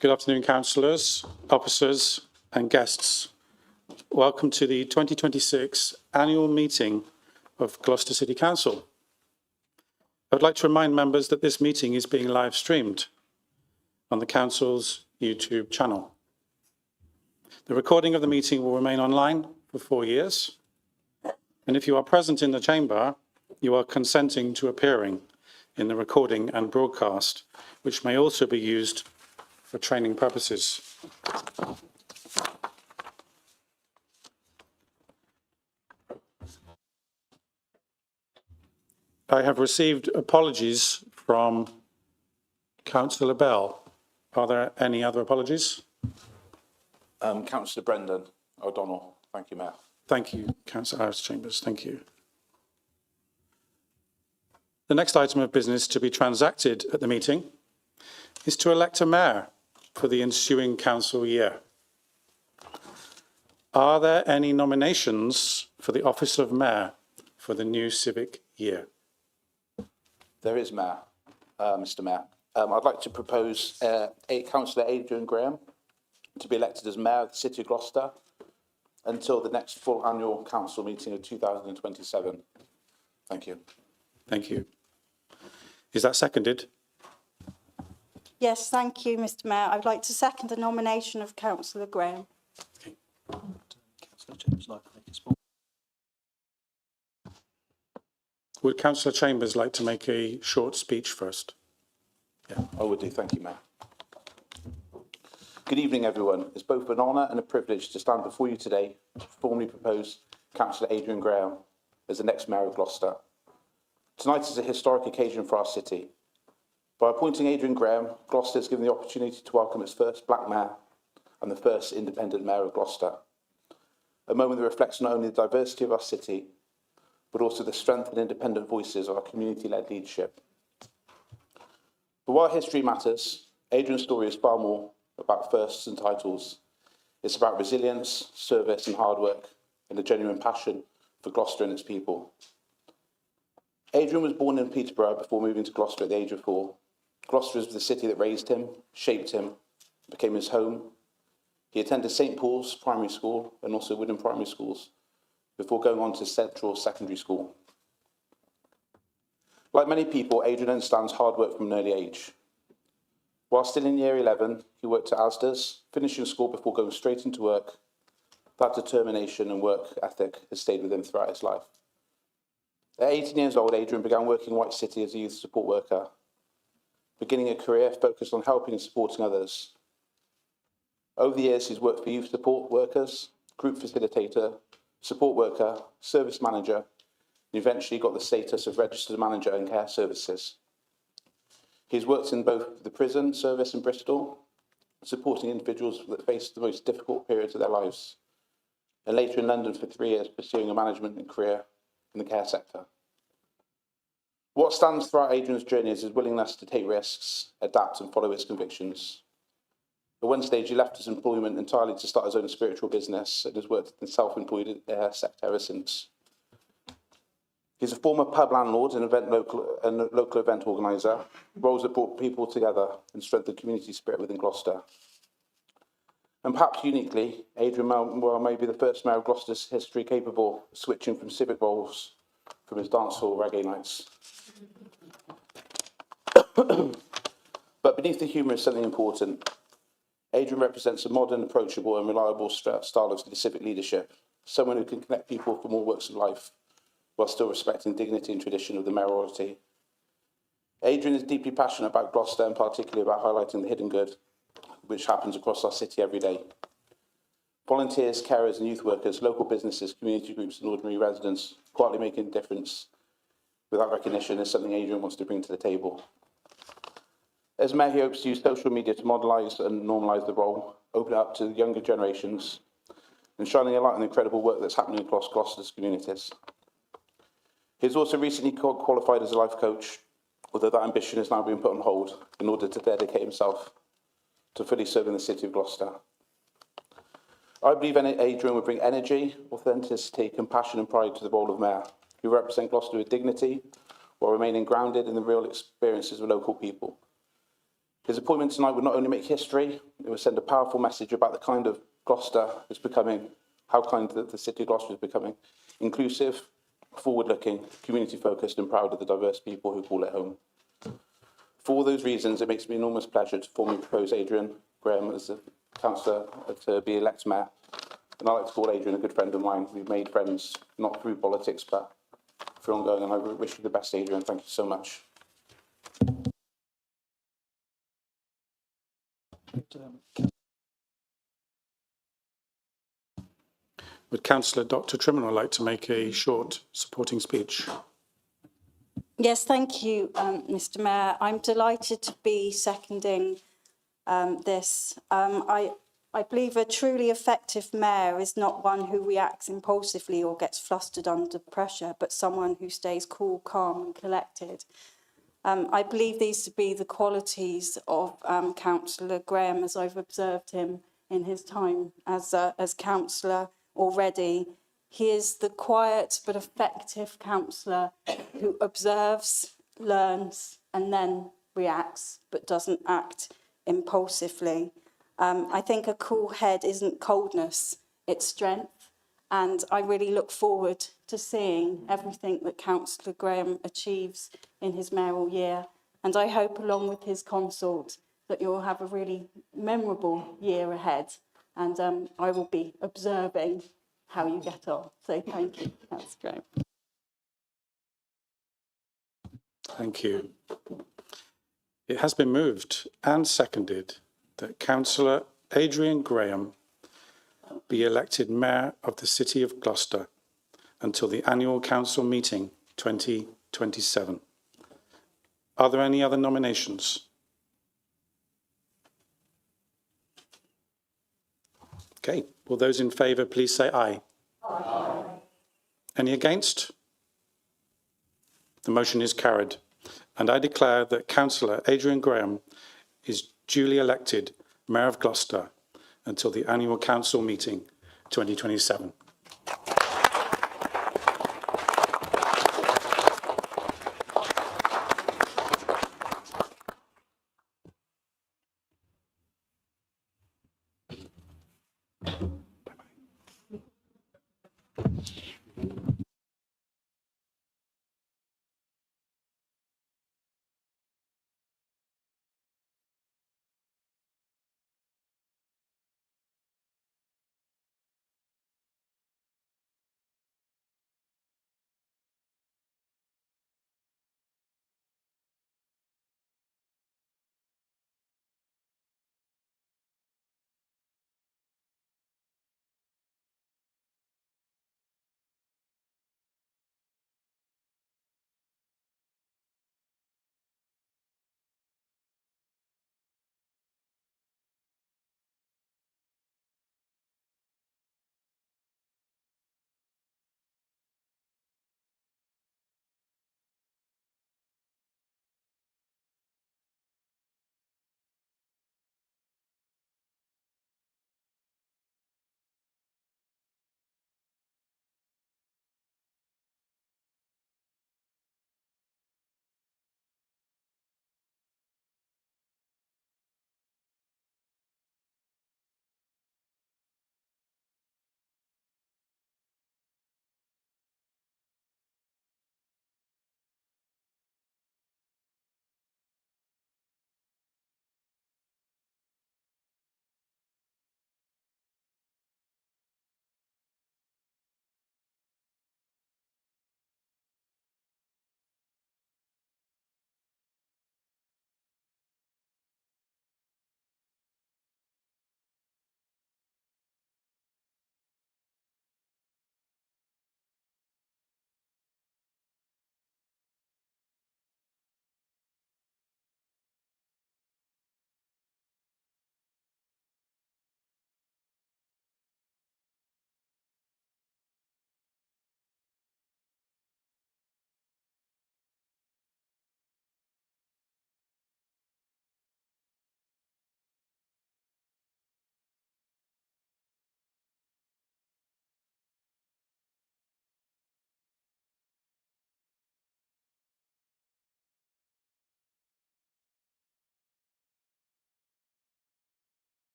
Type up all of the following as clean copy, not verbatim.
Good afternoon, councillors, officers and guests. Welcome to the 2026 annual meeting of Gloucester City Council. I would like to remind members that this meeting is being live streamed on the Council's YouTube channel. The recording of the meeting will remain online for 4 years. And if you are present in the chamber, you are consenting to appearing in the recording and broadcast, which may also be used for training purposes. I have received apologies from Councillor Bell. Are there any other apologies? Councillor Brendan O'Donnell. Thank you, Mayor. Thank you, Councillor Harris-Chambers. Thank you. The next item of business to be transacted at the meeting is to elect a mayor for the ensuing council year. Are there any nominations for the office of mayor for the new civic year? There is, Mayor, Mr. Mayor. I'd like to propose Councillor Adrian Graham to be elected as Mayor of the City of Gloucester until the next full annual council meeting of 2027. Thank you. Thank you. Is that seconded? Yes, thank you, Mr. Mayor. I would like to second the nomination of Councillor Graham. Okay. Would Councillor Chambers like to make a short speech first? Yeah, I would do. Thank you, Mayor. Good evening, everyone. It's both an honour and a privilege to stand before you today to formally propose Councillor Adrian Graham as the next Mayor of Gloucester. Tonight is a historic occasion for our city. By appointing Adrian Graham, Gloucester is given the opportunity to welcome its first black mayor and the first independent mayor of Gloucester. A moment that reflects not only the diversity of our city, but also the strength and independent voices of our community-led leadership. But while history matters, Adrian's story is far more about firsts and titles. It's about resilience, service and hard work, and a genuine passion for Gloucester and its people. Adrian was born in Peterborough before moving to Gloucester at the age of 4. Gloucester is the city that raised him, shaped him, became his home. He attended St Paul's Primary School and also Woodham Primary Schools before going on to Central Secondary School. Like many people, Adrian understands hard work from an early age. While still in year 11, he worked at Asda's, finishing school before going straight into work. That determination and work ethic has stayed with him throughout his life. At 18 years old, Adrian began working in White City as a youth support worker, beginning a career focused on helping and supporting others. Over the years, he's worked for youth support workers, group facilitator, support worker, service manager, and eventually got the status of registered manager in care services. He's worked in both the prison service in Bristol, supporting individuals that face the most difficult periods of their lives, and later in London for 3 years pursuing a management career in the care sector. What stands throughout Adrian's journey is his willingness to take risks, adapt and follow his convictions. At one stage, he left his employment entirely to start his own spiritual business and has worked in the self-employed sector ever since. He's a former pub landlord and local event organiser, roles that brought people together and strengthened community spirit within Gloucester. And perhaps uniquely, Adrian may be the first mayor of Gloucester's history capable of switching from civic roles from his dancehall reggae nights. But beneath the humour is something important. Adrian represents a modern, approachable and reliable style of civic leadership, someone who can connect people from all walks of life while still respecting dignity and tradition of the mayoralty. Adrian is deeply passionate about Gloucester and particularly about highlighting the hidden good which happens across our city every day. Volunteers, carers and youth workers, local businesses, community groups and ordinary residents quietly making a difference without recognition is something Adrian wants to bring to the table. As mayor, he hopes to use social media to modernise and normalise the role, open it up to younger generations, and shining a light on the incredible work that's happening across Gloucester's communities. He's also recently qualified as a life coach, although that ambition is now being put on hold in order to dedicate himself to fully serving the city of Gloucester. I believe Adrian will bring energy, authenticity, compassion and pride to the role of mayor. He will represent Gloucester with dignity while remaining grounded in the real experiences of local people. His appointment tonight would not only make history, it would send a powerful message about the kind of Gloucester is becoming, how kind the city of Gloucester is becoming, inclusive, forward-looking, community-focused and proud of the diverse people who call it home. For all those reasons, it makes me an enormous pleasure to formally propose Adrian Graham as a councillor to be elected mayor. And I like to call Adrian a good friend of mine. We've made friends, not through politics, but through ongoing, and I wish you the best, Adrian. Thank you so much. Would Councillor Dr. Triminall like to make a short supporting speech? Yes, thank you, Mr Mayor. I'm delighted to be seconding this. I believe a truly effective mayor is not one who reacts impulsively or gets flustered under pressure, but someone who stays cool, calm and collected. I believe these to be the qualities of Councillor Graham, as I've observed him in his time as councillor already. He is the quiet but effective councillor who observes, learns and then reacts, but doesn't act impulsively. I think a cool head isn't coldness, it's strength. And I really look forward to seeing everything that Councillor Graham achieves in his mayoral year. And I hope, along with his consort, that you'll have a really memorable year ahead. And I will be observing how you get on. So thank you. That's great. Thank you. It has been moved and seconded that Councillor Adrian Graham be elected Mayor of the City of Gloucester until the annual council meeting 2027. Are there any other nominations? Okay, will those in favour please say aye? Aye. Any against? The motion is carried, and I declare that Councillor Adrian Graham is duly elected Mayor of Gloucester until the annual council meeting 2027.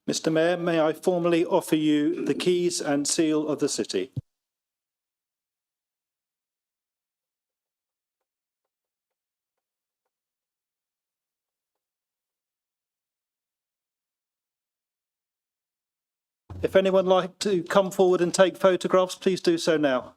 Mr. Mayor, may I formally offer you the keys and seal of the city? If anyone would like to come forward and take photographs, please do so now.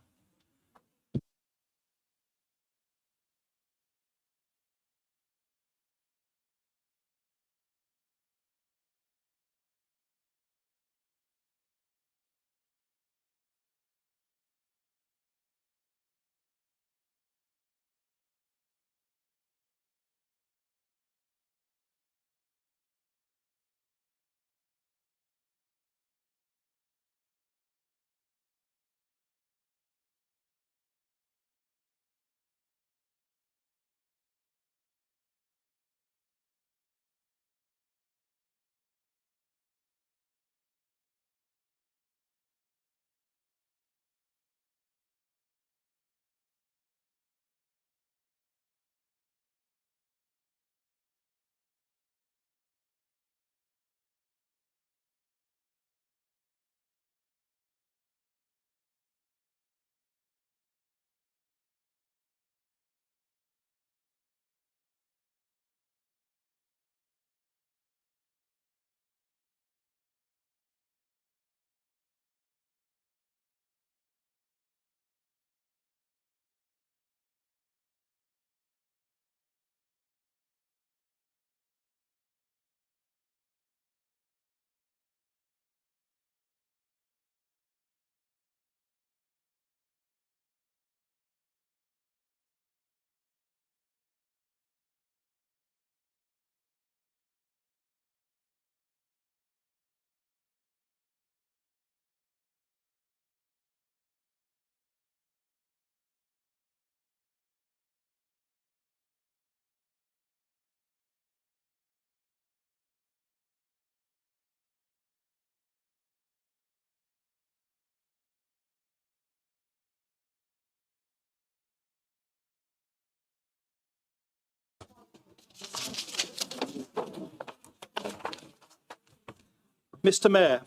Mr. Mayor,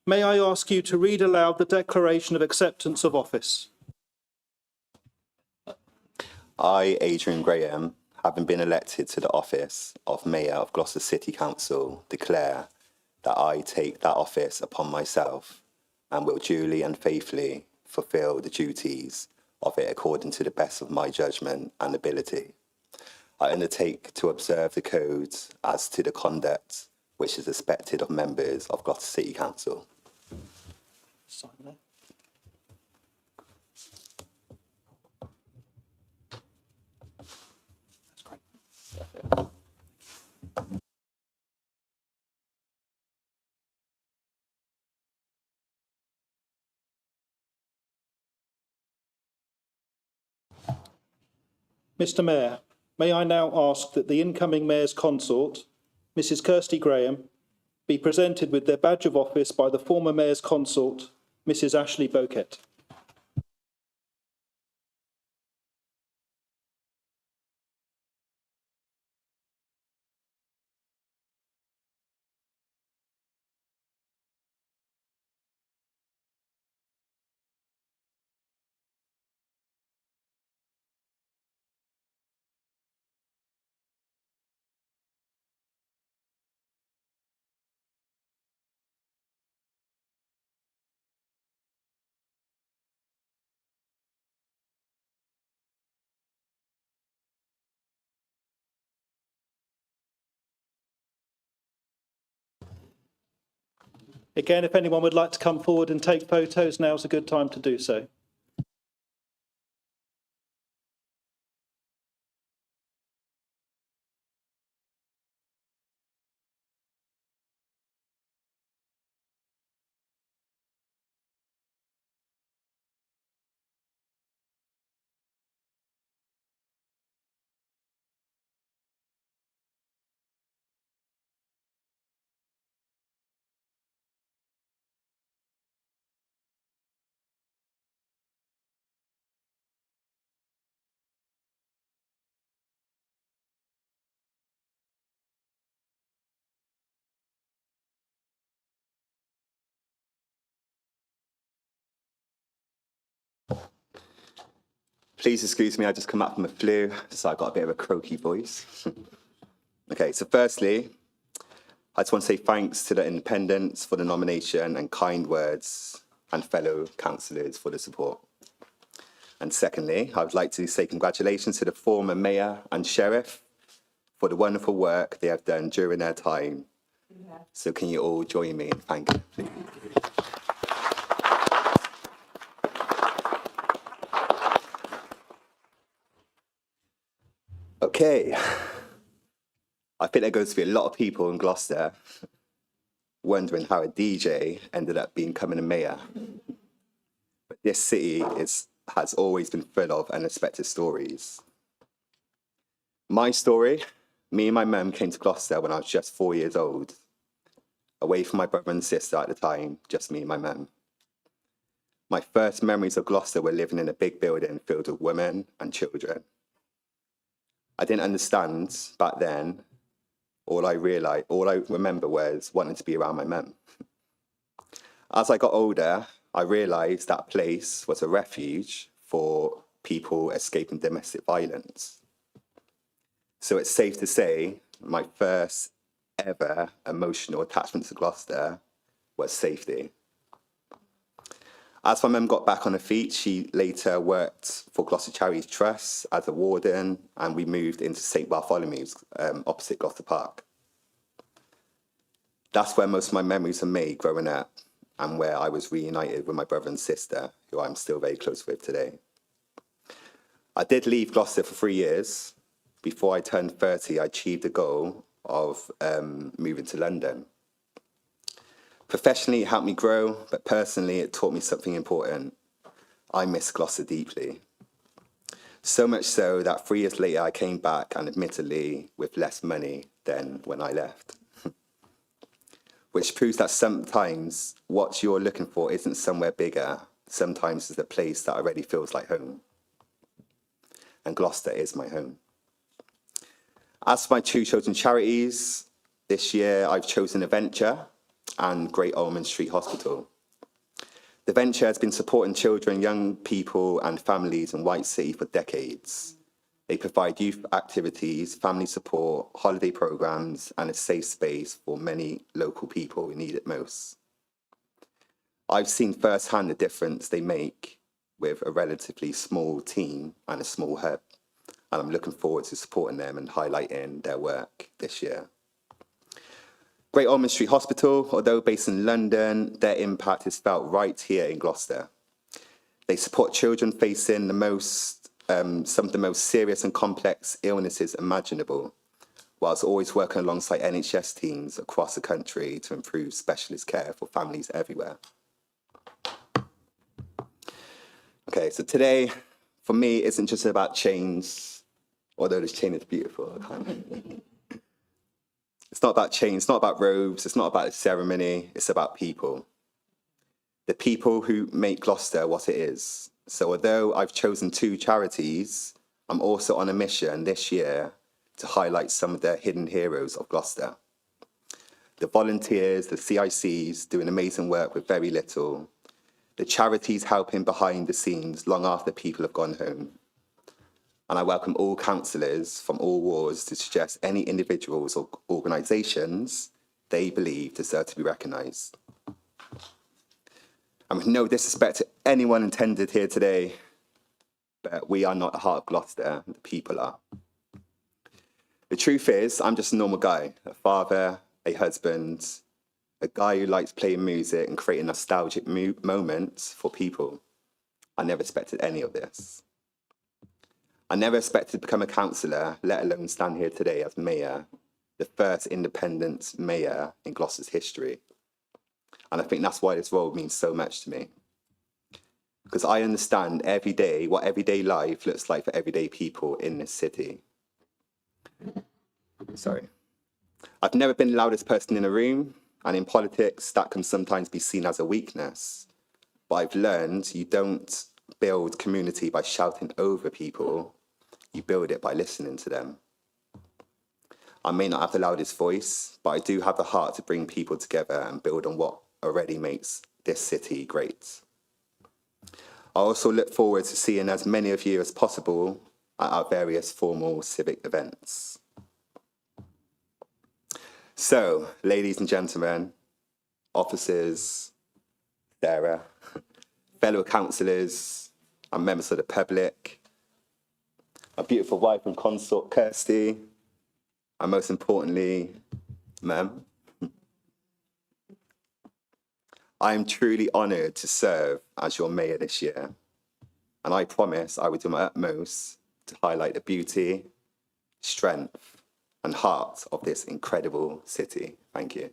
may I ask you to read aloud the declaration of acceptance of office? I, Adrian Graham, having been elected to the office of Mayor of Gloucester City Council, declare that I take that office upon myself and will duly and faithfully fulfil the duties of it according to the best of my judgment and ability. I undertake to observe the codes as to the conduct which is expected of members of Gloucester City Council. Sign there. That's great. Mr. Mayor, may I now ask that the incoming Mayor's consort, Mrs. Kirsty Graham, be presented with their badge of office by the former Mayor's consort, Mrs. Ashley Boquet. Again, if anyone would like to come forward and take photos, now's a good time to do so. Please excuse me, I just come back from a flu, so I got a bit of a croaky voice. Okay, so firstly, I just want to say thanks to the independents for the nomination and kind words, and fellow councillors for the support. And secondly, I would like to say congratulations to the former mayor and sheriff for the wonderful work they have done during their time. So can you all join me in thanking them, please? Okay. I think there goes to be a lot of people in Gloucester wondering how a DJ ended up becoming a mayor. But this city has always been full of unexpected stories. My story, me and my mum came to Gloucester when I was just 4 years old, away from my brother and sister at the time, just me and my mum. My first memories of Gloucester were living in a big building filled with women and children. I didn't understand back then. All I remember was wanting to be around my mum. As I got older, I realised that place was a refuge for people escaping domestic violence. So it's safe to say my first ever emotional attachment to Gloucester was safety. As my mum got back on her feet, she later worked for Gloucester Charities Trust as a warden, and we moved into St Bartholomew's, opposite Gloucester Park. That's where most of my memories are made growing up, and where I was reunited with my brother and sister, who I'm still very close with today. I did leave Gloucester for 3 years. Before I turned 30, I achieved the goal of moving to London. Professionally, it helped me grow, but personally, it taught me something important. I miss Gloucester deeply. So much so that 3 years later, I came back, and admittedly, with less money than when I left. Which proves that sometimes what you're looking for isn't somewhere bigger. Sometimes it's a place that already feels like home. And Gloucester is my home. As for my two chosen charities, this year I've chosen A Venture and Great Ormond Street Hospital. The Venture has been supporting children, young people and families in White City for decades. They provide youth activities, family support, holiday programs and a safe space for many local people who need it most. I've seen firsthand the difference they make with a relatively small team and a small hub, and I'm looking forward to supporting them and highlighting their work this year. Great Ormond Street Hospital, although based in London, their impact is felt right here in Gloucester. They support children facing some of the most serious and complex illnesses imaginable, whilst always working alongside NHS teams across the country to improve specialist care for families everywhere. Okay, so today, for me, isn't just about chains, although this chain is beautiful. It's not about chains, it's not about robes, it's not about a ceremony, it's about people. The people who make Gloucester what it is. So although I've chosen two charities, I'm also on a mission this year to highlight some of the hidden heroes of Gloucester. The volunteers, the CICs doing amazing work with very little. The charities helping behind the scenes long after people have gone home. And I welcome all councillors from all wards to suggest any individuals or organisations they believe deserve to be recognised. And with no disrespect to anyone intended here today, but we are not the heart of Gloucester, the people are. The truth is, I'm just a normal guy, a father, a husband, a guy who likes playing music and creating nostalgic moments for people. I never expected any of this. I never expected to become a councillor, let alone stand here today as mayor, the first independent mayor in Gloucester's history. And I think that's why this role means so much to me. Because I understand every day what everyday life looks like for everyday people in this city. Sorry. I've never been the loudest person in a room, and in politics, that can sometimes be seen as a weakness. But I've learned you don't build community by shouting over people, you build it by listening to them. I may not have the loudest voice, but I do have the heart to bring people together and build on what already makes this city great. I also look forward to seeing as many of you as possible at our various formal civic events. So, ladies and gentlemen, officers, Sarah, fellow councillors and members of the public, my beautiful wife and consort, Kirsty, and most importantly, Mem, I am truly honoured to serve as your mayor this year, and I promise I will do my utmost to highlight the beauty, strength, and heart of this incredible city. Thank you.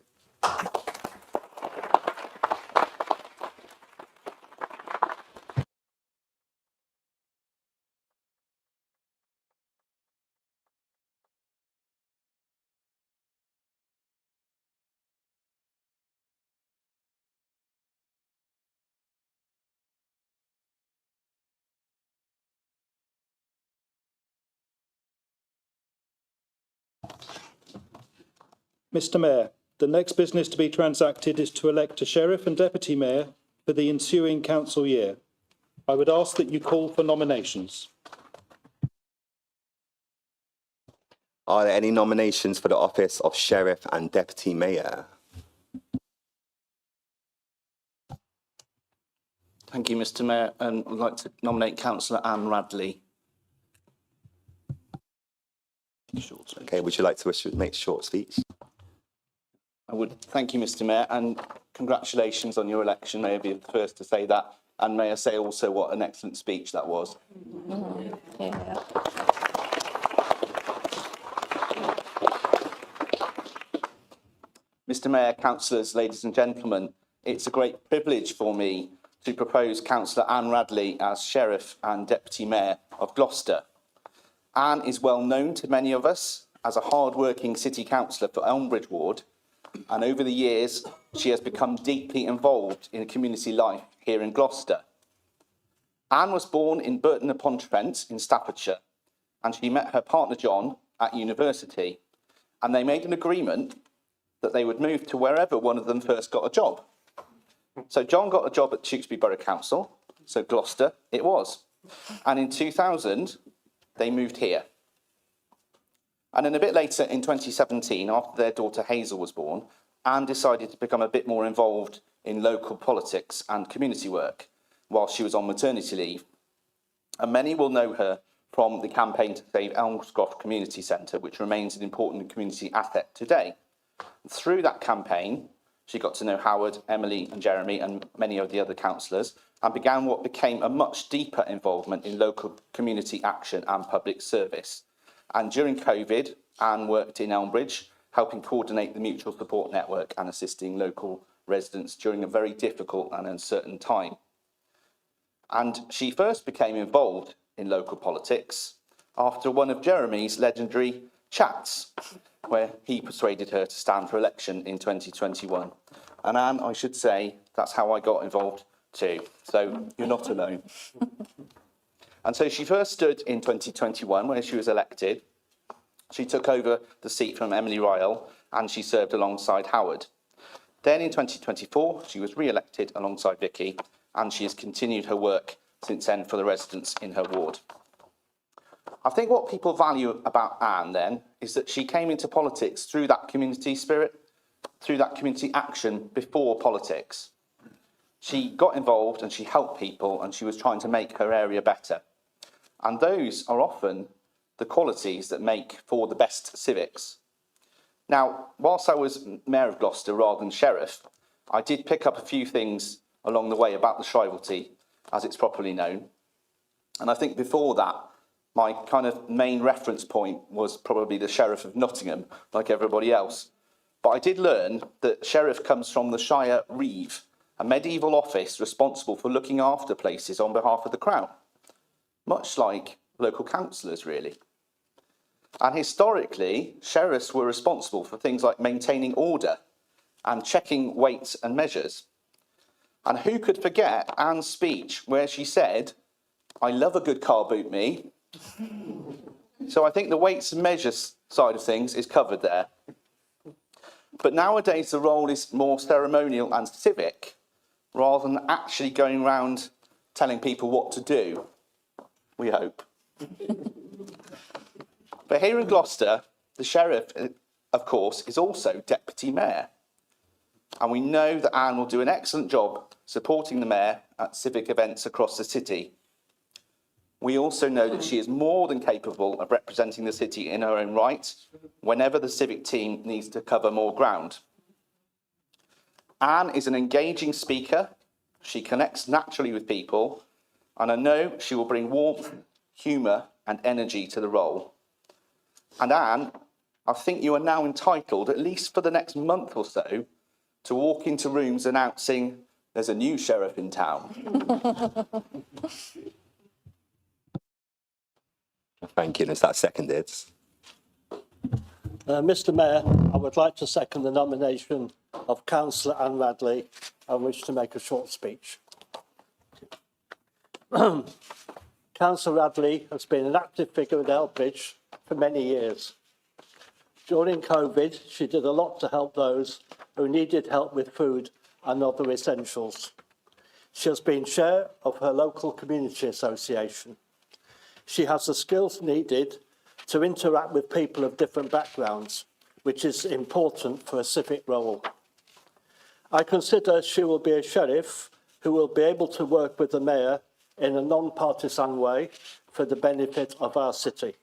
Mr Mayor, the next business to be transacted is to elect a sheriff and deputy mayor for the ensuing council year. I would ask that you call for nominations. Are there any nominations for the office of sheriff and deputy mayor? Thank you, Mr Mayor, and I'd like to nominate Councillor Anne Radley. Okay, would you like to make a short speech? I would thank you, Mr Mayor, and congratulations on your election. May I be the first to say that, and may I say also what an excellent speech that was. Mr Mayor, councillors, ladies and gentlemen, it's a great privilege for me to propose Councillor Anne Radley as Sheriff and Deputy Mayor of Gloucester. Anne is well known to many of us as a hard-working city councillor for Elmbridge Ward, and over the years she has become deeply involved in community life here in Gloucester. Anne was born in Burton-upon-Trent in Staffordshire, and she met her partner John at university, and they made an agreement that they would move to wherever one of them first got a job. So John got a job at Tewkesbury Borough Council, so Gloucester it was. And in 2000, they moved here. And then a bit later in 2017, after their daughter Hazel was born, Anne decided to become a bit more involved in local politics and community work while she was on maternity leave. And many will know her from the campaign to save Elmscroft Community Centre, which remains an important community asset today. Through that campaign, she got to know Howard, Emily and Jeremy and many of the other councillors, and began what became a much deeper involvement in local community action and public service. And during COVID, Anne worked in Elmbridge, helping coordinate the mutual support network and assisting local residents during a very difficult and uncertain time. And she first became involved in local politics after one of Jeremy's legendary chats, where he persuaded her to stand for election in 2021. And Anne, I should say, that's how I got involved too. So you're not alone. And so she first stood in 2021 when she was elected. She took over the seat from Emily Ryle and she served alongside Howard. Then in 2024, she was re-elected alongside Vicky, and she has continued her work since then for the residents in her ward. I think what people value about Anne then is that she came into politics through that community spirit, through that community action before politics. She got involved and she helped people and she was trying to make her area better. And those are often the qualities that make for the best civics. Now, whilst I was Mayor of Gloucester rather than Sheriff, I did pick up a few things along the way about the Shrivelty, as it's properly known. And I think before that, my kind of main reference point was probably the Sheriff of Nottingham, like everybody else. But I did learn that Sheriff comes from the Shire Reeve, a medieval office responsible for looking after places on behalf of the Crown, much like local councillors, really. And historically, sheriffs were responsible for things like maintaining order and checking weights and measures. And who could forget Anne's speech where she said, "I love a good car boot, me." So I think the weights and measures side of things is covered there. But nowadays the role is more ceremonial and civic rather than actually going around telling people what to do, we hope. But here in Gloucester, the Sheriff, of course, is also Deputy Mayor. And we know that Anne will do an excellent job supporting the Mayor at civic events across the city. We also know that she is more than capable of representing the city in her own right whenever the civic team needs to cover more ground. Anne is an engaging speaker. She connects naturally with people, and I know she will bring warmth, humour and energy to the role. And Anne, I think you are now entitled, at least for the next month or so, to walk into rooms announcing there's a new sheriff in town. Thank you. And is that seconded? Mr Mayor, I would like to second the nomination of Councillor Anne Radley and wish to make a short speech. Councillor Radley has been an active figure in Elbridge for many years. During COVID, she did a lot to help those who needed help with food and other essentials. She has been chair of her local community association. She has the skills needed to interact with people of different backgrounds, which is important for a civic role. I consider she will be a sheriff who will be able to work with the mayor in a non-partisan way for the benefit of our city.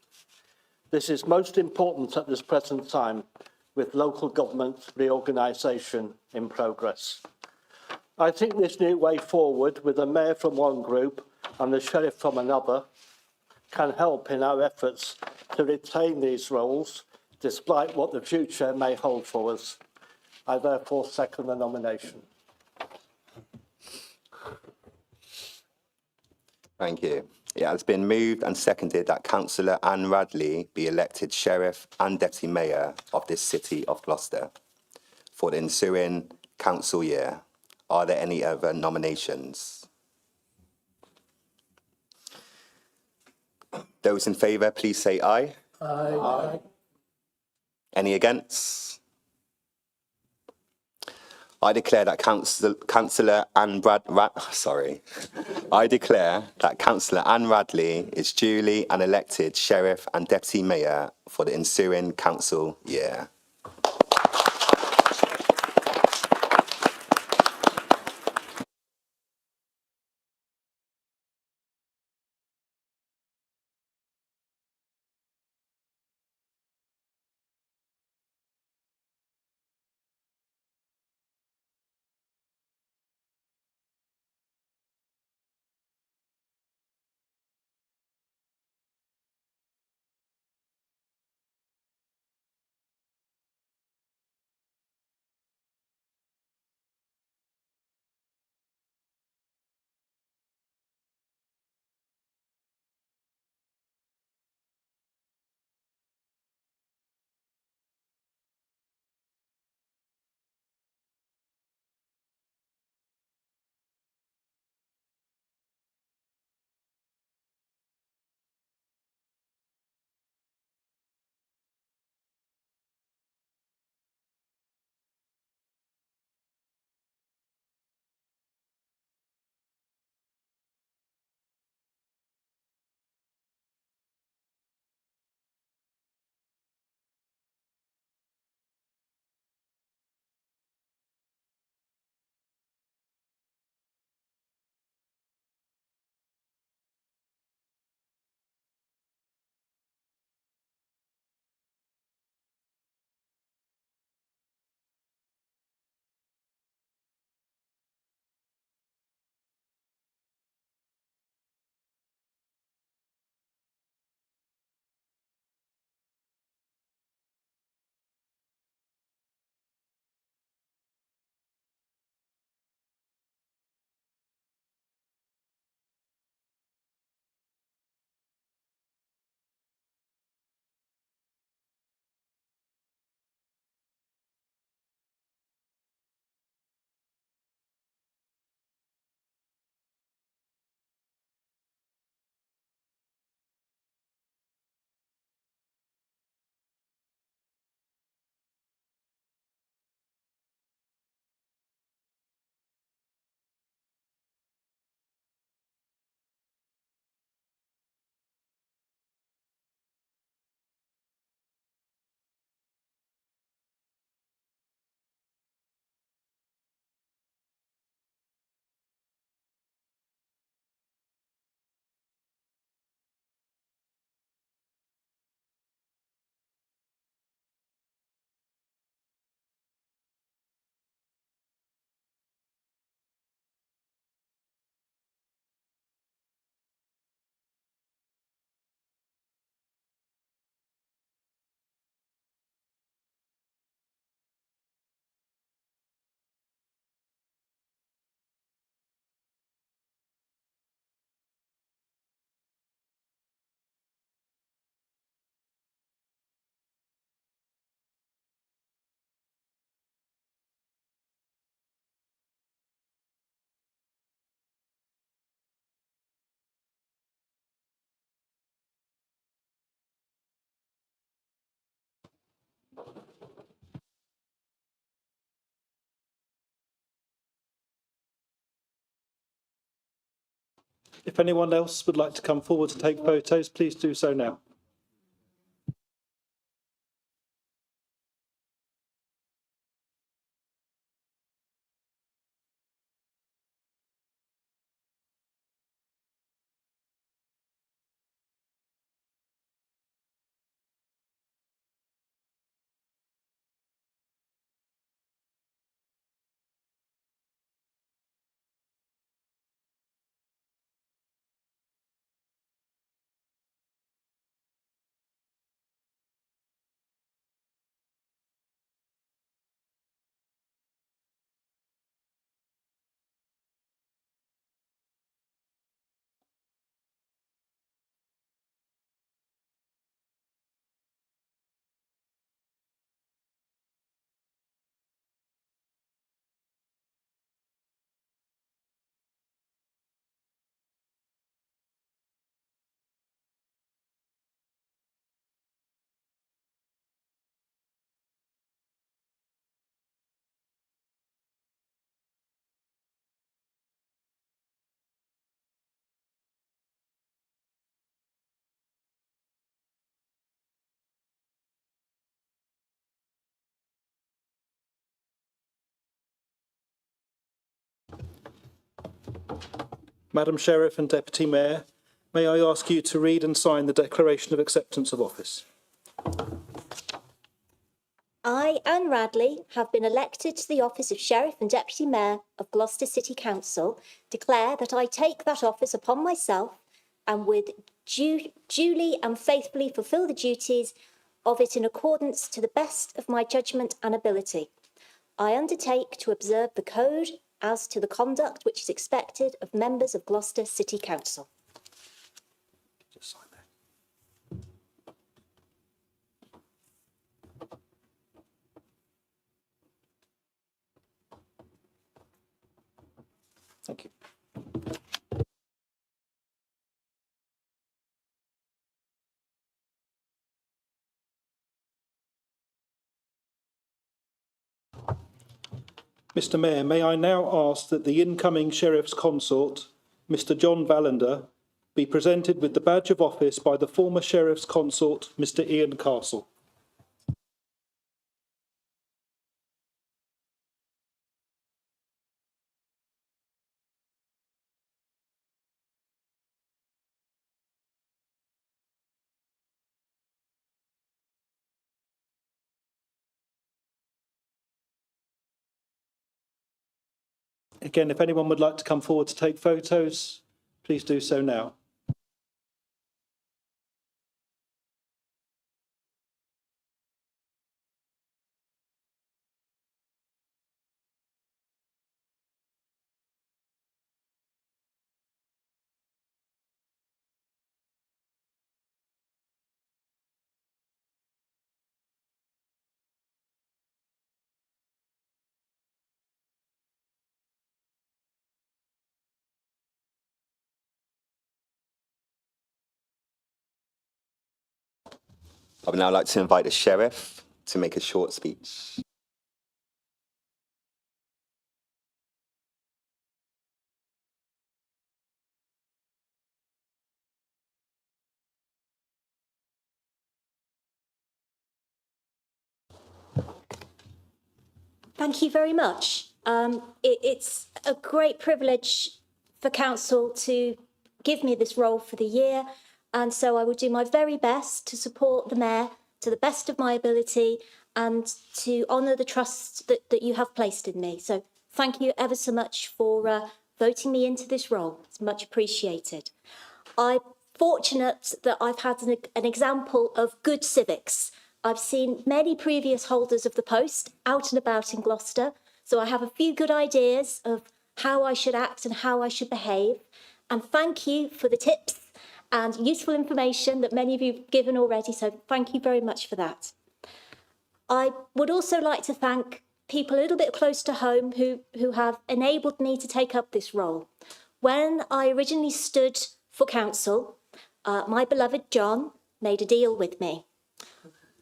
This is most important at this present time with local government reorganisation in progress. I think this new way forward with the mayor from one group and the sheriff from another can help in our efforts to retain these roles despite what the future may hold for us. I therefore second the nomination. Thank you. It has been moved and seconded that Councillor Anne Radley be elected Sheriff and Deputy Mayor of this city of Gloucester for the ensuing council year. Are there any other nominations? Those in favour, please say aye. Aye. Any against? I declare that Councillor Anne Radley is duly and elected Sheriff and Deputy Mayor for the ensuing council year. If anyone else would like to come forward to take photos, please do so now. Madam Sheriff and Deputy Mayor, may I ask you to read and sign the Declaration of Acceptance of Office? I, Anne Radley, have been elected to the office of Sheriff and Deputy Mayor of Gloucester City Council, declare that I take that office upon myself and with duly and faithfully fulfil the duties of it in accordance to the best of my judgment and ability. I undertake to observe the code as to the conduct which is expected of members of Gloucester City Council. Just sign there. Thank you. Mr. Mayor, may I now ask that the incoming Sheriff's Consort, Mr. John Vallender, be presented with the badge of office by the former Sheriff's Consort, Mr. Ian Castle. Again, if anyone would like to come forward to take photos, please do so now. I would now like to invite the Sheriff to make a short speech. Thank you very much. It's a great privilege for Council to give me this role for the year, and so I will do my very best to support the Mayor to the best of my ability and to honour the trust that you have placed in me. So thank you ever so much for voting me into this role. It's much appreciated. I'm fortunate that I've had an example of good civics. I've seen many previous holders of the post out and about in Gloucester, so I have a few good ideas of how I should act and how I should behave. And thank you for the tips and useful information that many of you have given already, so thank you very much for that. I would also like to thank people a little bit close to home who have enabled me to take up this role. When I originally stood for council, my beloved John made a deal with me.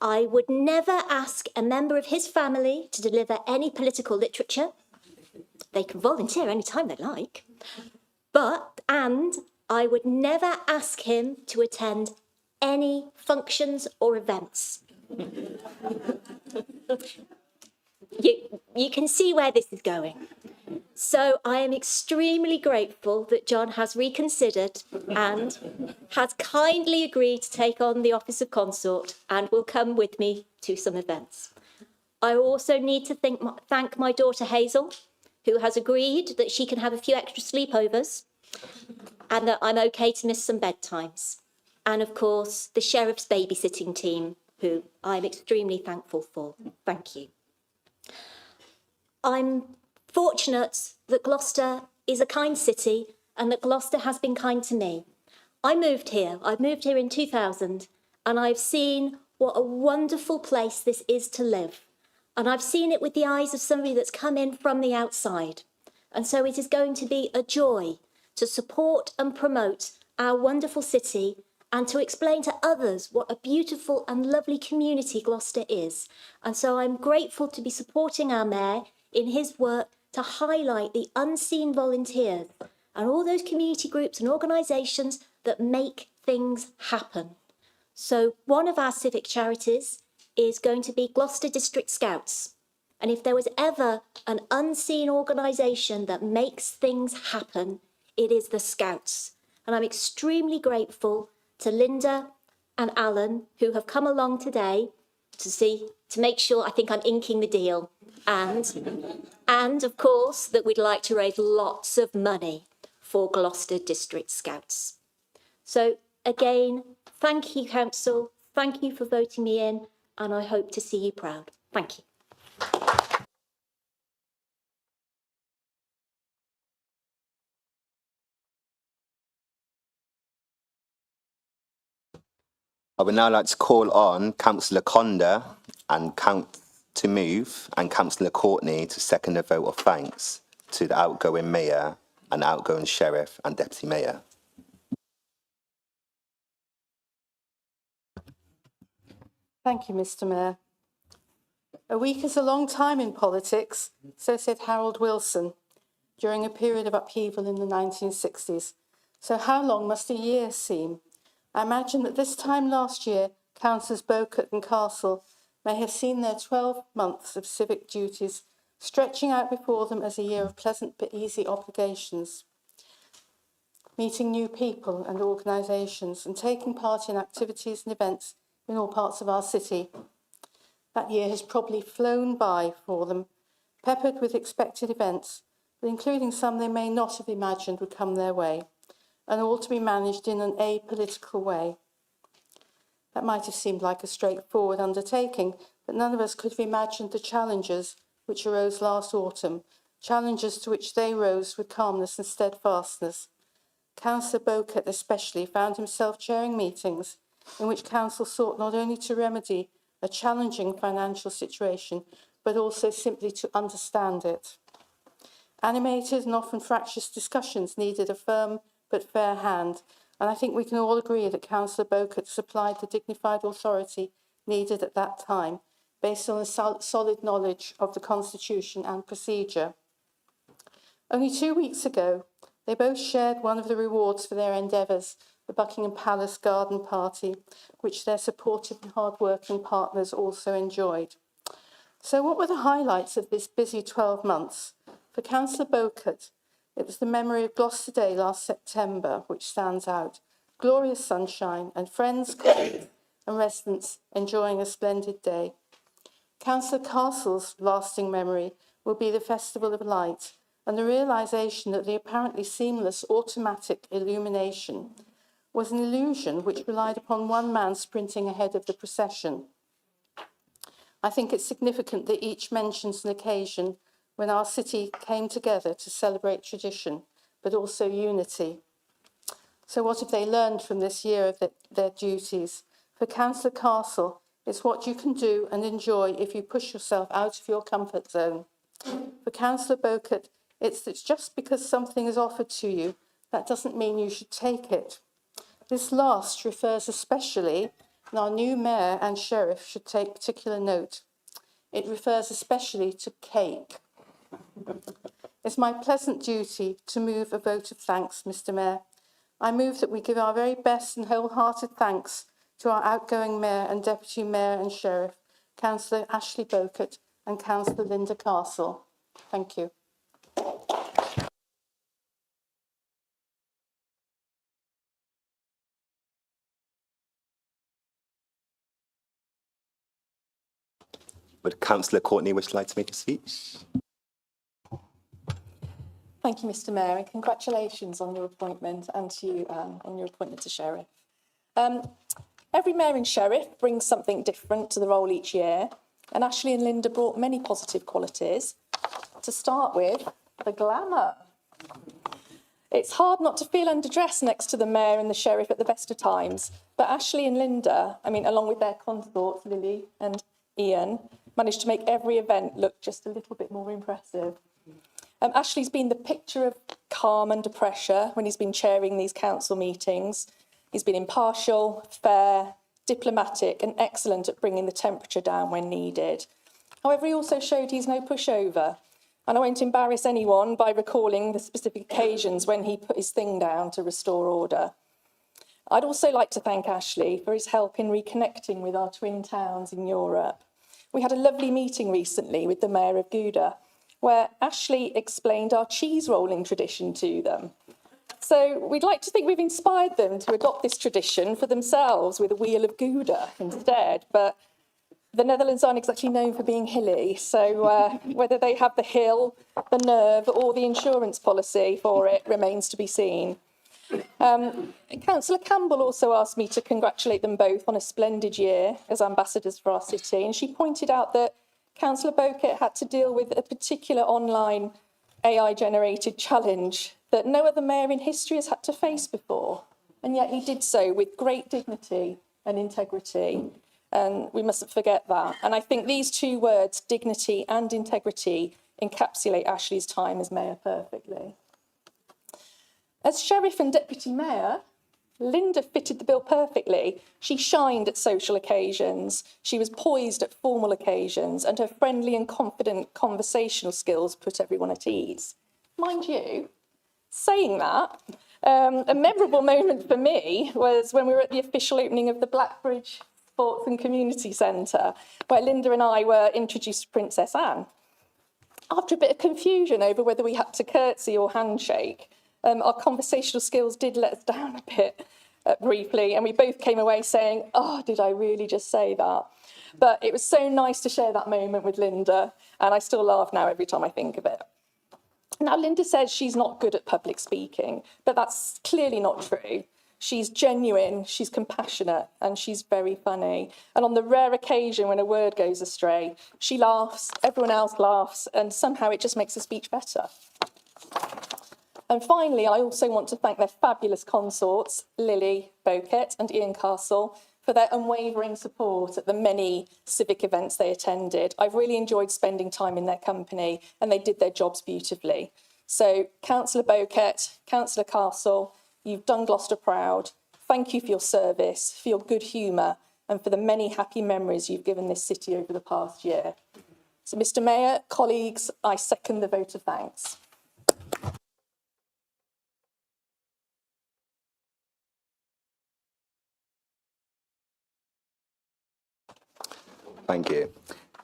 I would never ask a member of his family to deliver any political literature. They can volunteer any time they like. And I would never ask him to attend any functions or events. You can see where this is going. So I am extremely grateful that John has reconsidered and has kindly agreed to take on the office of consort and will come with me to some events. I also need to thank my daughter Hazel, who has agreed that she can have a few extra sleepovers and that I'm okay to miss some bedtimes. And of course, the Sheriff's babysitting team, who I'm extremely thankful for. Thank you. I'm fortunate that Gloucester is a kind city and that Gloucester has been kind to me. I moved here in 2000, and I've seen what a wonderful place this is to live. And I've seen it with the eyes of somebody that's come in from the outside. And so it is going to be a joy to support and promote our wonderful city and to explain to others what a beautiful and lovely community Gloucester is. And so I'm grateful to be supporting our mayor in his work to highlight the unseen volunteers and all those community groups and organisations that make things happen. So one of our civic charities is going to be Gloucester District Scouts. And if there was ever an unseen organisation that makes things happen, it is the Scouts. And I'm extremely grateful to Linda and Alan, who have come along today to make sure I think I'm inking the deal. And of course, that we'd like to raise lots of money for Gloucester District Scouts. So again, thank you, Council. Thank you for voting me in, and I hope to see you proud. Thank you. I would now like to call on Councillor Conda and to move and Councillor Courtney to second a vote of thanks to the outgoing Mayor and outgoing Sheriff and Deputy Mayor. Thank you, Mr. Mayor. A week is a long time in politics, so said Harold Wilson during a period of upheaval in the 1960s. So how long must a year seem? I imagine that this time last year, Councillors Beaucourt and Castle may have seen their 12 months of civic duties stretching out before them as a year of pleasant but easy obligations, meeting new people and organisations and taking part in activities and events in all parts of our city. That year has probably flown by for them, peppered with expected events, but including some they may not have imagined would come their way, and all to be managed in an apolitical way. That might have seemed like a straightforward undertaking, but none of us could have imagined the challenges which arose last autumn, challenges to which they rose with calmness and steadfastness. Councillor Beaucourt especially found himself chairing meetings in which council sought not only to remedy a challenging financial situation, but also simply to understand it. Animated and often fractious discussions needed a firm but fair hand, and I think we can all agree that Councillor Beaucourt supplied the dignified authority needed at that time, based on a solid knowledge of the Constitution and procedure. Only 2 weeks ago, they both shared one of the rewards for their endeavours, the Buckingham Palace Garden Party, which their supportive and hard-working partners also enjoyed. So what were the highlights of this busy 12 months? For Councillor Beaucourt, it was the memory of Gloucester Day last September, which stands out. Glorious sunshine and friends, colleagues and residents enjoying a splendid day. Councillor Castle's lasting memory will be the Festival of Light and the realisation that the apparently seamless automatic illumination was an illusion which relied upon one man sprinting ahead of the procession. I think it's significant that each mentions an occasion when our city came together to celebrate tradition, but also unity. So what have they learned from this year of their duties? For Councillor Castle, it's what you can do and enjoy if you push yourself out of your comfort zone. For Councillor Beaucourt, it's that just because something is offered to you, that doesn't mean you should take it. This last refers especially, and our new mayor and sheriff should take particular note, it refers especially to cake. It's my pleasant duty to move a vote of thanks, Mr. Mayor, I move that we give our very best and wholehearted thanks to our outgoing Mayor and Deputy Mayor and Sheriff, Councillor Ashley Bowkett and Councillor Linda Castle. Thank you. Would Councillor Courtney wish to make a speech? Thank you, Mr Mayor, and congratulations on your appointment and to you, Anne, on your appointment to Sheriff. Every Mayor and Sheriff brings something different to the role each year, and Ashley and Linda brought many positive qualities. To start with, the glamour. It's hard not to feel underdressed next to the Mayor and the Sheriff at the best of times, but Ashley and Linda, along with their consorts, Lily and Ian, managed to make every event look just a little bit more impressive. Ashley's been the picture of calm under pressure when he's been chairing these council meetings. He's been impartial, fair, diplomatic and excellent at bringing the temperature down when needed. However, he also showed he's no pushover, and I won't embarrass anyone by recalling the specific occasions when he put his thing down to restore order. I'd also like to thank Ashley for his help in reconnecting with our twin towns in Europe. We had a lovely meeting recently with the Mayor of Gouda, where Ashley explained our cheese rolling tradition to them. So we'd like to think we've inspired them to adopt this tradition for themselves with a wheel of Gouda instead, but the Netherlands aren't exactly known for being hilly, so whether they have the hill, the nerve or the insurance policy for it remains to be seen. Councillor Campbell also asked me to congratulate them both on a splendid year as ambassadors for our city, and she pointed out that Councillor Bowkett had to deal with a particular online AI-generated challenge that no other mayor in history has had to face before, and yet he did so with great dignity and integrity, and we mustn't forget that. And I think these two words, dignity and integrity, encapsulate Ashley's time as mayor perfectly. As Sheriff and Deputy Mayor, Linda fitted the bill perfectly. She shined at social occasions, she was poised at formal occasions, and her friendly and confident conversational skills put everyone at ease. Mind you, saying that, a memorable moment for me was when we were at the official opening of the Blackbridge Sports and Community Centre, where Linda and I were introduced to Princess Anne. After a bit of confusion over whether we had to curtsy or handshake, our conversational skills did let us down a bit briefly, and we both came away saying, oh, did I really just say that? But it was so nice to share that moment with Linda, and I still laugh now every time I think of it. Now, Linda says she's not good at public speaking, but that's clearly not true. She's genuine, she's compassionate, and she's very funny. And on the rare occasion when a word goes astray, she laughs, everyone else laughs, and somehow it just makes the speech better. And finally, I also want to thank their fabulous consorts, Lily Bowkett and Ian Castle, for their unwavering support at the many civic events they attended. I've really enjoyed spending time in their company, and they did their jobs beautifully. So, Councillor Bowkett, Councillor Castle, you've done Gloucester proud. Thank you for your service, for your good humour, and for the many happy memories you've given this city over the past year. So, Mr Mayor, colleagues, I second the vote of thanks. Thank you.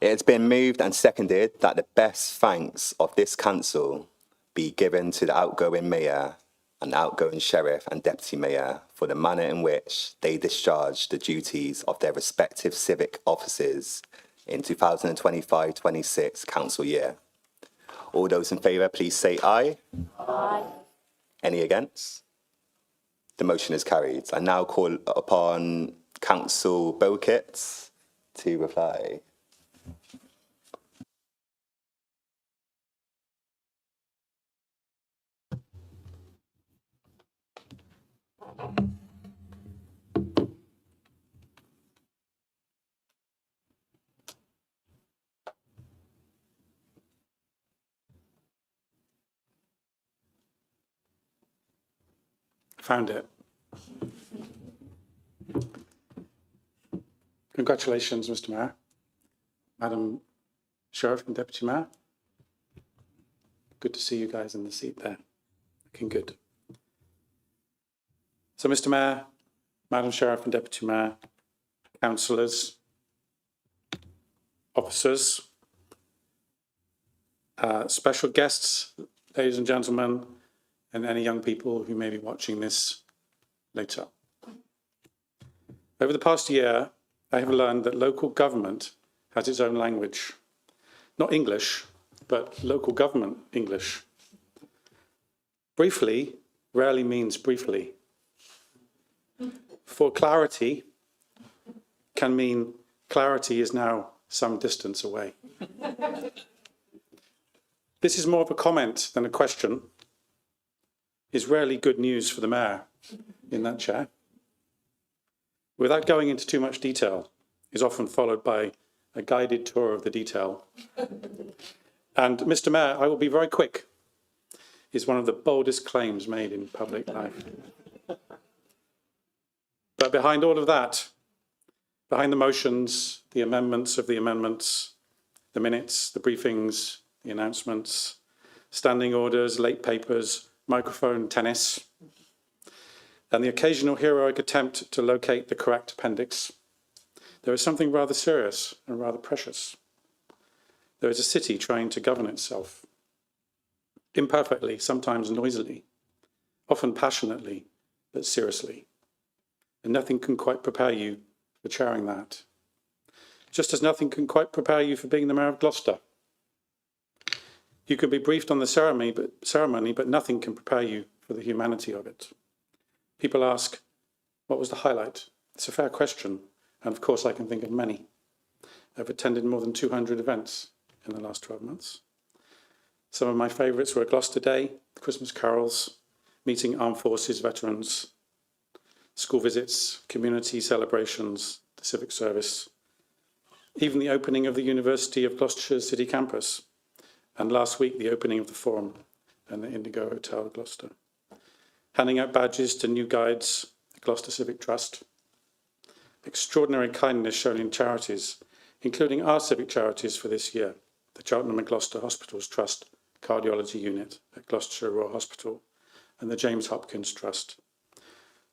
It's been moved and seconded that the best thanks of this council be given to the outgoing mayor and outgoing sheriff and deputy mayor for the manner in which they discharged the duties of their respective civic offices in 2025-26 council year. All those in favour, please say aye. Aye. Any against? The motion is carried. I now call upon Councillor Bowkett to reply. Found it. Congratulations, Mr. Mayor. Madam Sheriff and Deputy Mayor. Good to see you guys in the seat there. Looking good. So, Mr. Mayor, Madam Sheriff and Deputy Mayor, councillors, officers, special guests, ladies and gentlemen, and any young people who may be watching this later. Over the past year, I have learned that local government has its own language. Not English, but local government English. Briefly rarely means briefly. For clarity can mean clarity is now some distance away. This is more of a comment than a question. Is rarely good news for the mayor in that chair. Without going into too much detail, is often followed by a guided tour of the detail. And Mr. Mayor, I will be very quick, is one of the boldest claims made in public life. But behind all of that, behind the motions, the amendments of the amendments, the minutes, the briefings, the announcements, standing orders, late papers, microphone tennis, and the occasional heroic attempt to locate the correct appendix, there is something rather serious and rather precious. There is a city trying to govern itself, imperfectly, sometimes noisily, often passionately, but seriously. And nothing can quite prepare you for chairing that. Just as nothing can quite prepare you for being the Mayor of Gloucester. You can be briefed on the ceremony, but nothing can prepare you for the humanity of it. People ask, what was the highlight? It's a fair question, and of course I can think of many. I've attended more than 200 events in the last 12 months. Some of my favourites were Gloucester Day, Christmas carols, meeting armed forces veterans, school visits, community celebrations, the civic service, even the opening of the University of Gloucestershire City Campus, and last week the opening of the Forum and the Indigo Hotel Gloucester. Handing out badges to new guides, the Gloucester Civic Trust. Extraordinary kindness shown in charities, including our civic charities for this year, the Cheltenham and Gloucester Hospitals Trust Cardiology Unit at Gloucestershire Royal Hospital and the James Hopkins Trust.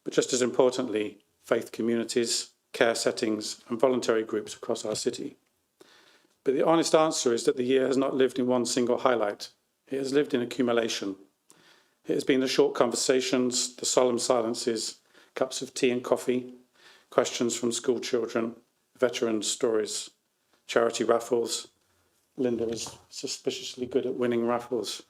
But just as importantly, faith communities, care settings and voluntary groups across our city. But the honest answer is that the year has not lived in one single highlight. It has lived in accumulation. It has been the short conversations, the solemn silences, cups of tea and coffee, questions from school children, veterans' stories, charity raffles. Linda is suspiciously good at winning raffles.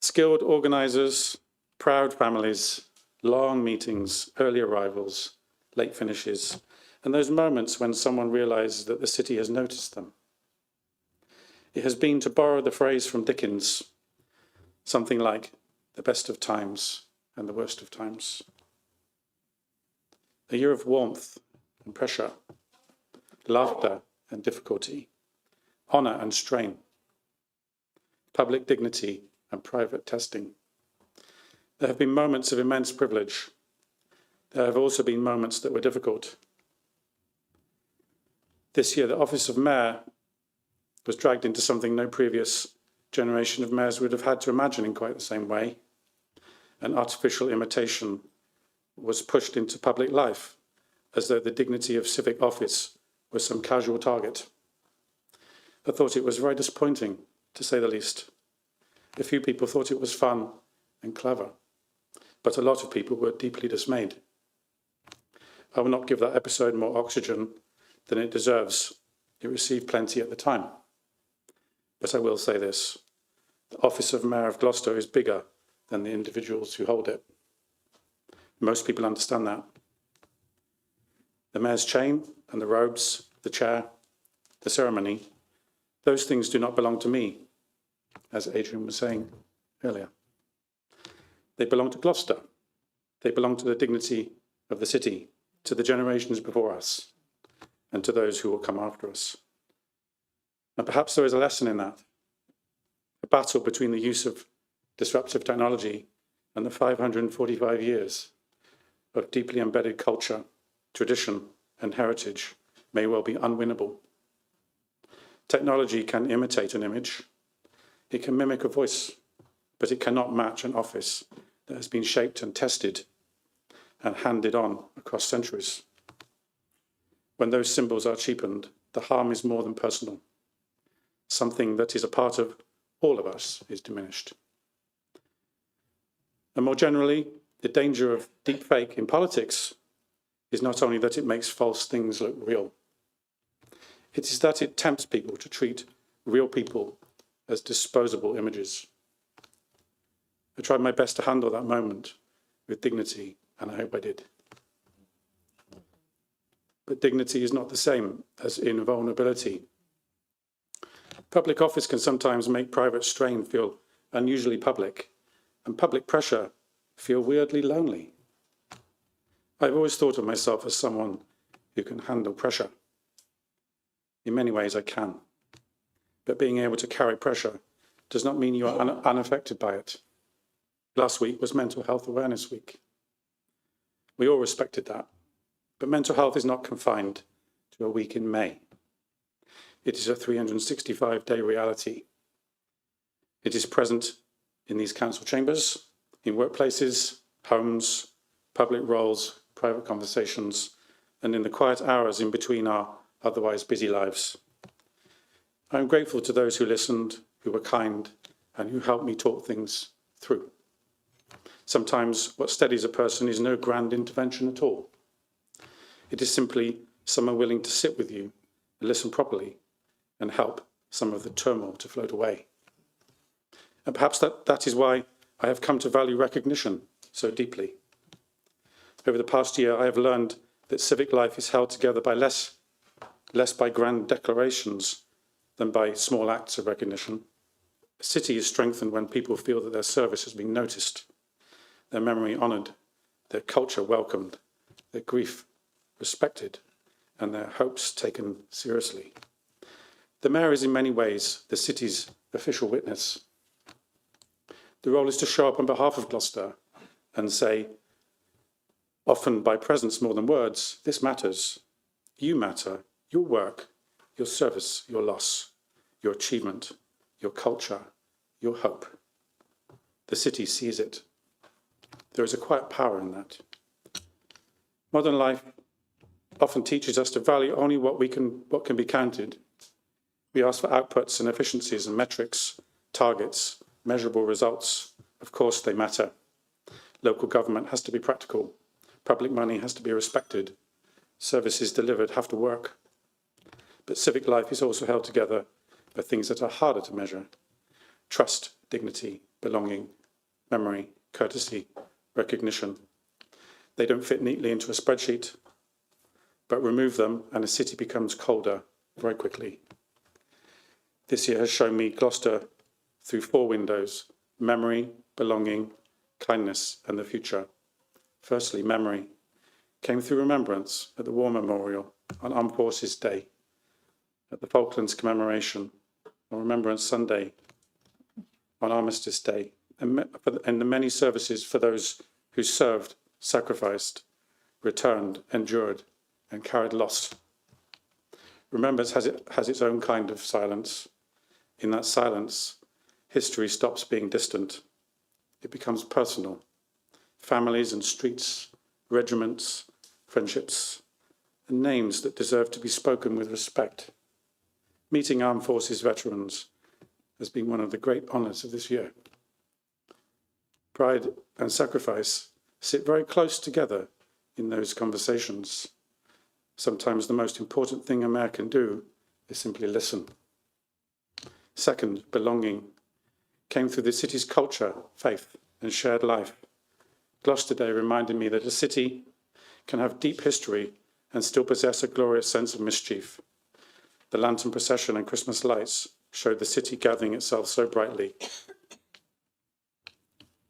Skilled organisers, proud families, long meetings, early arrivals, late finishes, and those moments when someone realises that the city has noticed them. It has been, to borrow the phrase from Dickens, something like the best of times and the worst of times. A year of warmth and pressure, laughter and difficulty, honour and strain, public dignity and private testing. There have been moments of immense privilege. There have also been moments that were difficult. This year, the office of mayor was dragged into something no previous generation of mayors would have had to imagine in quite the same way. An artificial imitation was pushed into public life as though the dignity of civic office was some casual target. I thought it was very disappointing, to say the least. A few people thought it was fun and clever, but a lot of people were deeply dismayed. I will not give that episode more oxygen than it deserves. It received plenty at the time. But I will say this, the office of Mayor of Gloucester is bigger than the individuals who hold it. Most people understand that. The mayor's chain and the robes, the chair, the ceremony, those things do not belong to me, as Adrian was saying earlier. They belong to Gloucester. They belong to the dignity of the city, to the generations before us, and to those who will come after us. And perhaps there is a lesson in that, a battle between the use of disruptive technology and the 545 years of deeply embedded culture, tradition, and heritage may well be unwinnable. Technology can imitate an image, it can mimic a voice, but it cannot match an office that has been shaped and tested and handed on across centuries. When those symbols are cheapened, the harm is more than personal. Something that is a part of all of us is diminished. And more generally, the danger of deepfake in politics is not only that it makes false things look real, it is that it tempts people to treat real people as disposable images. I tried my best to handle that moment with dignity, and I hope I did. But dignity is not the same as invulnerability. Public office can sometimes make private strain feel unusually public, and public pressure feel weirdly lonely. I've always thought of myself as someone who can handle pressure. In many ways, I can. But being able to carry pressure does not mean you are unaffected by it. Last week was Mental Health Awareness Week. We all respected that. But mental health is not confined to a week in May. It is a 365-day reality. It is present in these council chambers, in workplaces, homes, public roles, private conversations, and in the quiet hours in between our otherwise busy lives. I am grateful to those who listened, who were kind, and who helped me talk things through. Sometimes what steadies a person is no grand intervention at all. It is simply someone willing to sit with you and listen properly and help some of the turmoil to float away. And perhaps that is why I have come to value recognition so deeply. Over the past year, I have learned that civic life is held together by less by grand declarations than by small acts of recognition. A city is strengthened when people feel that their service has been noticed, their memory honoured, their culture welcomed, their grief respected, and their hopes taken seriously. The mayor is in many ways the city's official witness. The role is to show up on behalf of Gloucester and say, often by presence more than words, this matters. You matter, your work, your service, your loss, your achievement, your culture, your hope. The city sees it. There is a quiet power in that. Modern life often teaches us to value only what can be counted. We ask for outputs and efficiencies and metrics, targets, measurable results. Of course, they matter. Local government has to be practical. Public money has to be respected. Services delivered have to work. But civic life is also held together by things that are harder to measure. Trust, dignity, belonging, memory, courtesy, recognition. They don't fit neatly into a spreadsheet, but remove them and a city becomes colder very quickly. This year has shown me Gloucester through 4 windows: memory, belonging, kindness, and the future. Firstly, memory came through remembrance at the War Memorial on Armed Forces Day, at the Falklands Commemoration, on Remembrance Sunday, on Armistice Day, and the many services for those who served, sacrificed, returned, endured, and carried loss. Remembrance has its own kind of silence. In that silence, history stops being distant. It becomes personal. Families and streets, regiments, friendships, and names that deserve to be spoken with respect. Meeting Armed Forces veterans has been one of the great honours of this year. Pride and sacrifice sit very close together in those conversations. Sometimes the most important thing a mayor can do is simply listen. Second, belonging came through the city's culture, faith, and shared life. Gloucester Day reminded me that a city can have deep history and still possess a glorious sense of mischief. The lantern procession and Christmas lights showed the city gathering itself so brightly.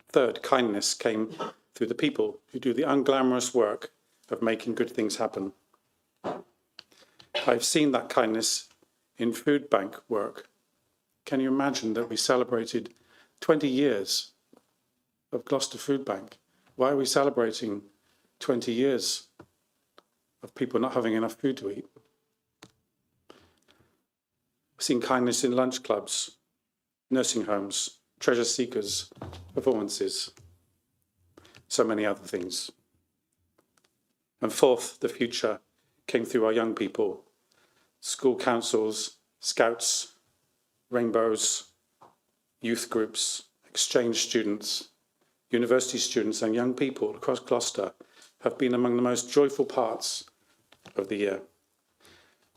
Third, kindness came through the people who do the unglamorous work of making good things happen. I've seen that kindness in food bank work. Can you imagine that we celebrated 20 years of Gloucester Food Bank? Why are we celebrating 20 years of people not having enough food to eat? I've seen kindness in lunch clubs, nursing homes, treasure seekers, performances. so many other things. And fourth, the future came through our young people, school councils, scouts, rainbows, youth groups, exchange students, university students and young people across Gloucester have been among the most joyful parts of the year.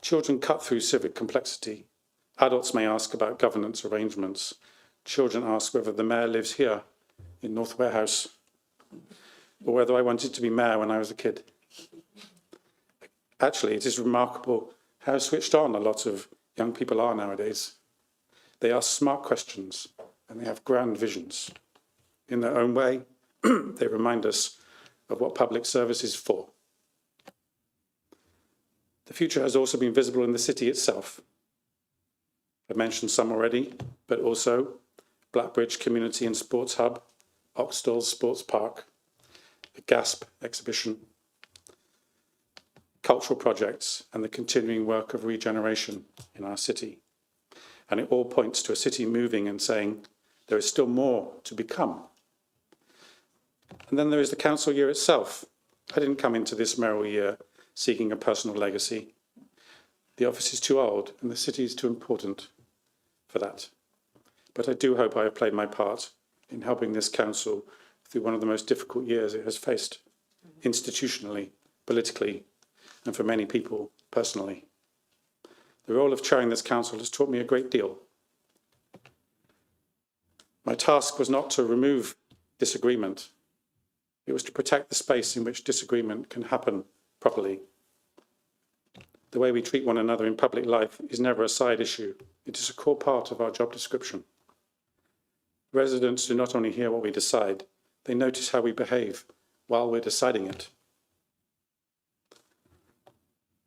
Children cut through civic complexity. Adults may ask about governance arrangements. Children ask whether the mayor lives here in North Warehouse or whether I wanted to be mayor when I was a kid. Actually, it is remarkable how switched on a lot of young people are nowadays. They ask smart questions and they have grand visions. In their own way, they remind us of what public service is for. The future has also been visible in the city itself. I've mentioned some already, but also Blackbridge Community and Sports Hub, Oxdale Sports Park, the GASP exhibition, cultural projects, and the continuing work of regeneration in our city. And it all points to a city moving and saying, there is still more to become. And then there is the council year itself. I didn't come into this mayoral year seeking a personal legacy. The office is too old and the city is too important for that. But I do hope I have played my part in helping this council through one of the most difficult years it has faced, institutionally, politically, and for many people personally. The role of chairing this council has taught me a great deal. My task was not to remove disagreement. It was to protect the space in which disagreement can happen properly. The way we treat one another in public life is never a side issue. It is a core part of our job description. Residents do not only hear what we decide, they notice how we behave while we're deciding it.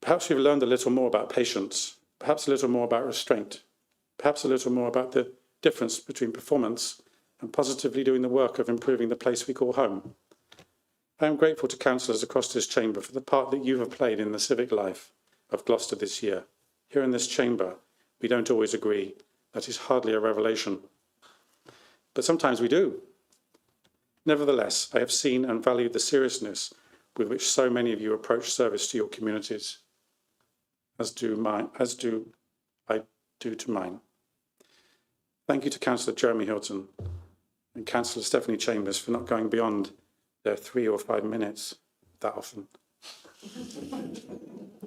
Perhaps we've learned a little more about patience, perhaps a little more about restraint, perhaps a little more about the difference between performance and positively doing the work of improving the place we call home. I am grateful to councillors across this chamber for the part that you have played in the civic life of Gloucester this year. Here in this chamber, we don't always agree. That is hardly a revelation. But sometimes we do. Nevertheless, I have seen and valued the seriousness with which so many of you approach service to your communities, as do I to mine. Thank you to Councillor Jeremy Hilton and Councillor Stephanie Chambers for not going beyond their 3 or 5 minutes that often.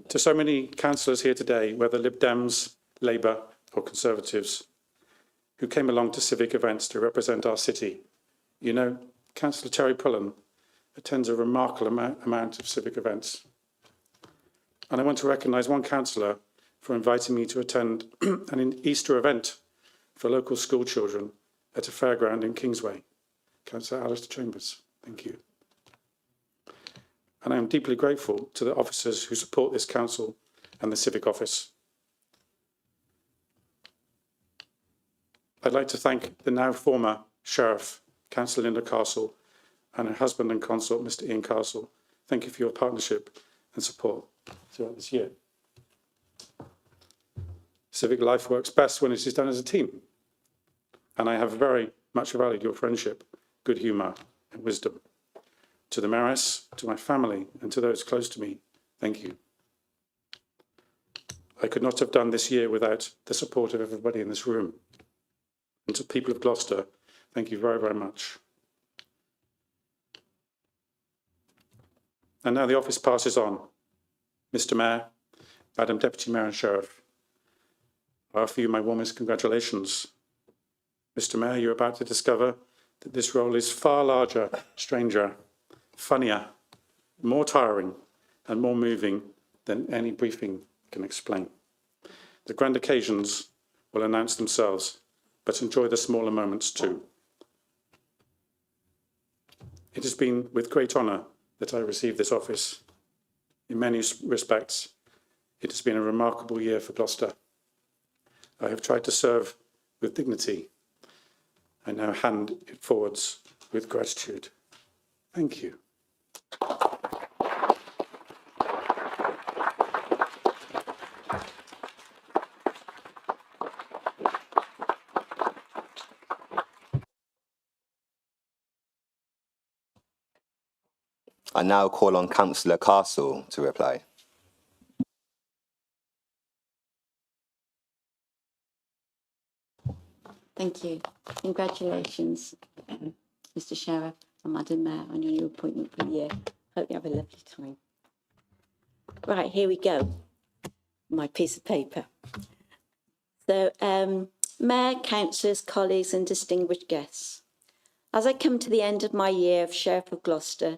To so many councillors here today, whether Lib Dems, Labour or Conservatives, who came along to civic events to represent our city. You know, Councillor Terry Pullen attends a remarkable amount of civic events. And I want to recognise one councillor for inviting me to attend an Easter event for local school children at a fairground in Kingsway. Councillor Alistair Chambers, thank you. And I am deeply grateful to the officers who support this council and the civic office. I'd like to thank the now former Sheriff, Councillor Linda Castle, and her husband and consort, Mr. Ian Castle. Thank you for your partnership and support throughout this year. Civic life works best when it is done as a team. And I have very much valued your friendship, good humour and wisdom. To the Mayoress, to my family and to those close to me, thank you. I could not have done this year without the support of everybody in this room. And to the people of Gloucester, thank you very, very much. And now the office passes on. Mr. Mayor, Madam Deputy Mayor and Sheriff, I offer you my warmest congratulations. Mr. Mayor, you're about to discover that this role is far larger, stranger, funnier, more tiring, and more moving than any briefing can explain. The grand occasions will announce themselves, but enjoy the smaller moments too. It has been with great honour that I received this office. In many respects, it has been a remarkable year for Gloucester. I have tried to serve with dignity. I now hand it forwards with gratitude. Thank you. I now call on Councillor Castle to reply. Thank you. Congratulations, Mr. Sheriff and Madam Mayor, on your new appointment for the year. Hope you have a lovely time. Right, here we go. My piece of paper. So, Mayor, councillors, colleagues and distinguished guests. As I come to the end of my year of Sheriff of Gloucester,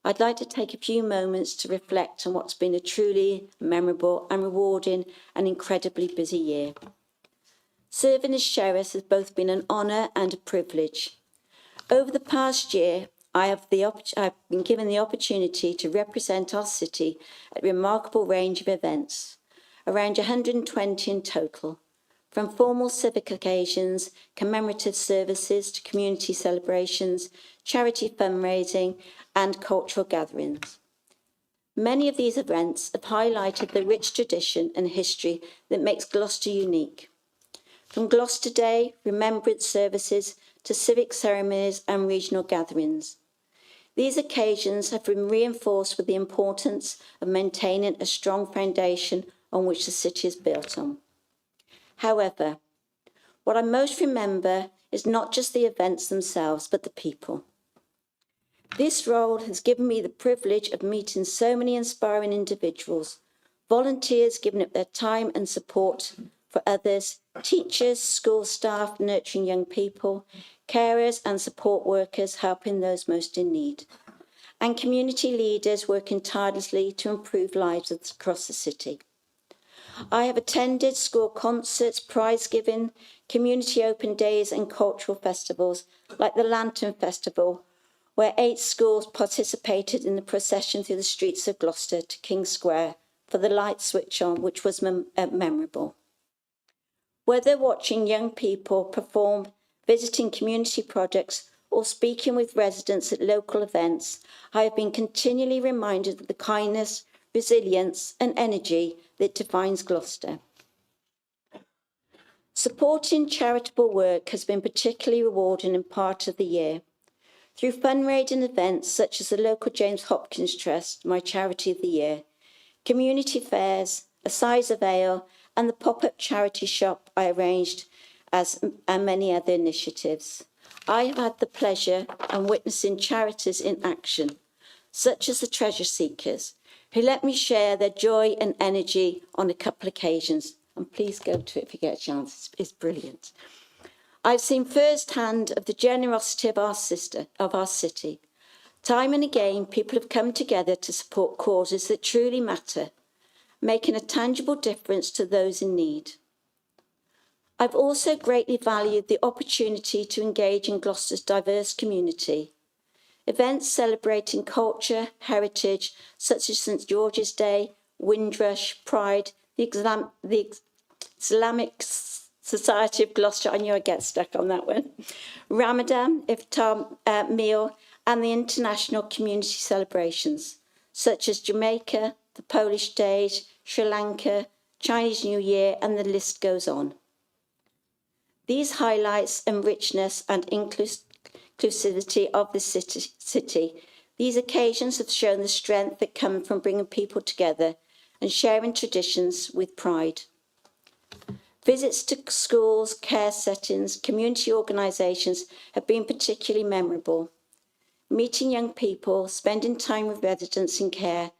I'd like to take a few moments to reflect on what's been a truly memorable and rewarding and incredibly busy year. Serving as sheriff has both been an honour and a privilege. Over the past year, I've been given the opportunity to represent our city at a remarkable range of events, around 120 in total, from formal civic occasions, commemorative services to community celebrations, charity fundraising and cultural gatherings. Many of these events have highlighted the rich tradition and history that makes Gloucester unique. From Gloucester Day, remembrance services, to civic ceremonies and regional gatherings. These occasions have been reinforced with the importance of maintaining a strong foundation on which the city is built on. However, what I most remember is not just the events themselves, but the people. This role has given me the privilege of meeting so many inspiring individuals, volunteers giving up their time and support for others, teachers, school staff nurturing young people, carers and support workers helping those most in need, and community leaders working tirelessly to improve lives across the city. I have attended school concerts, prize giving, community open days and cultural festivals like the Lantern Festival, where 8 schools participated in the procession through the streets of Gloucester to King Square for the light switch on, which was memorable. Whether watching young people perform, visiting community projects, or speaking with residents at local events, I have been continually reminded of the kindness, resilience, and energy that defines Gloucester. Supporting charitable work has been particularly rewarding in part of the year. Through fundraising events such as the local James Hopkins Trust, my charity of the year, community fairs, a size of ale, and the pop-up charity shop I arranged, and many other initiatives. I have had the pleasure of witnessing charities in action, such as the Treasure Seekers, who let me share their joy and energy on a couple of occasions. And please go to it if you get a chance, it's brilliant. I've seen firsthand of the generosity of our city. Time and again, people have come together to support causes that truly matter, making a tangible difference to those in need. I've also greatly valued the opportunity to engage in Gloucester's diverse community. Events celebrating culture, heritage, such as St George's Day, Windrush, Pride, the Islamic Society of Gloucester, I knew I'd get stuck on that one, Ramadan, Iftar meal, and the international community celebrations, such as Jamaica, the Polish Days, Sri Lanka, Chinese New Year, and the list goes on. These highlights and richness and inclusivity of the city. These occasions have shown the strength that comes from bringing people together and sharing traditions with pride. Visits to schools, care settings, community organisations have been particularly memorable. Meeting young people, spending time with residents in care,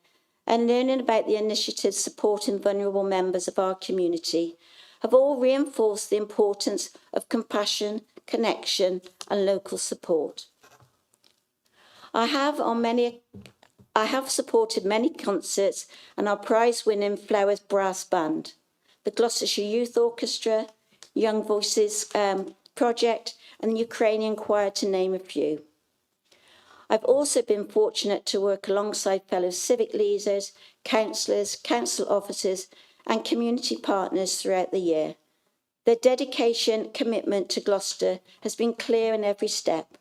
and learning about the initiatives supporting vulnerable members of our community have all reinforced the importance of compassion, connection, and local support. I have supported many concerts and our prize-winning Flowers Brass Band, the Gloucestershire Youth Orchestra, Young Voices Project, and the Ukrainian Choir, to name a few. I've also been fortunate to work alongside fellow civic leaders, councillors, council officers, and community partners throughout the year. Their dedication, commitment to Gloucester has been clear in every step,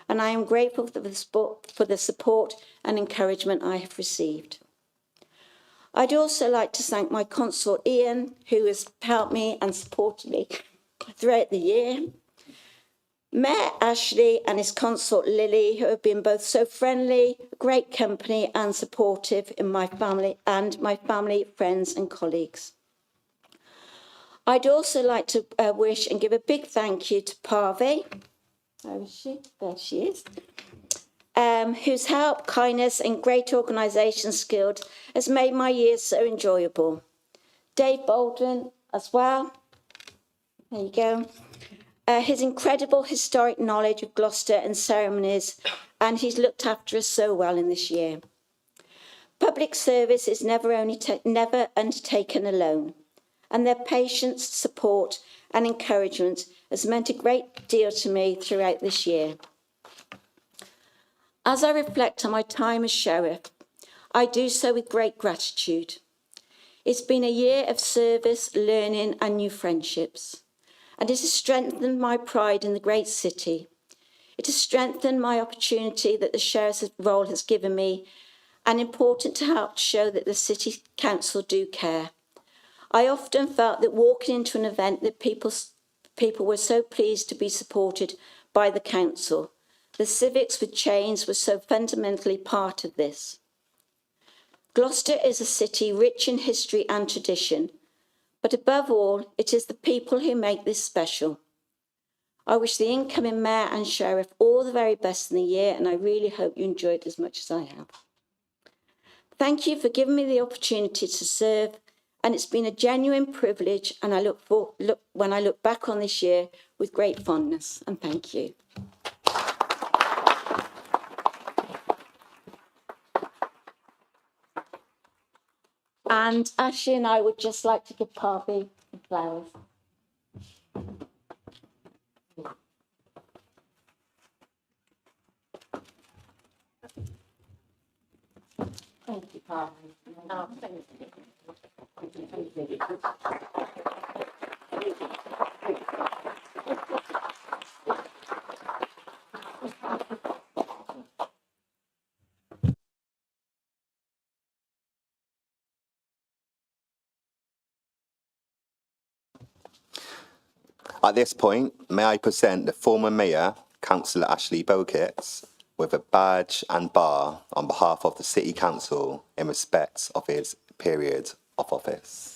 and I am grateful for the support and encouragement I have received. I'd also like to thank my consort Ian, who has helped me and supported me throughout the year. Mayor Ashley and his consort Lily, who have been both so friendly, great company and supportive in my family, friends and colleagues. I'd also like to wish and give a big thank you to Parvey. Where is she? There she is. Whose help, kindness and great organisation skills has made my years so enjoyable. Dave Baldwin as well. There you go. His incredible historic knowledge of Gloucester and ceremonies, and he's looked after us so well in this year. Public service is never undertaken alone, and their patience, support and encouragement has meant a great deal to me throughout this year. As I reflect on my time as sheriff, I do so with great gratitude. It's been a year of service, learning and new friendships, and it has strengthened my pride in the great city. It has strengthened my opportunity that the sheriff's role has given me, and important to help show that the City Council do care. I often felt that walking into an event that people were so pleased to be supported by the council. The civics with chains was so fundamentally part of this. Gloucester is a city rich in history and tradition, but above all, it is the people who make this special. I wish the incoming mayor and sheriff all the very best in the year, and I really hope you enjoy it as much as I have. Thank you for giving me the opportunity to serve, and it's been a genuine privilege, and I when I look back on this year with great fondness, and thank you. And Ashley and I would just like to give Parvey the flowers. Thank you, Parvey. Oh, thank you. At this point, may I present the former Mayor, Councillor Ashley Beaukett, with a badge and bar on behalf of the City Council in respect of his period of office.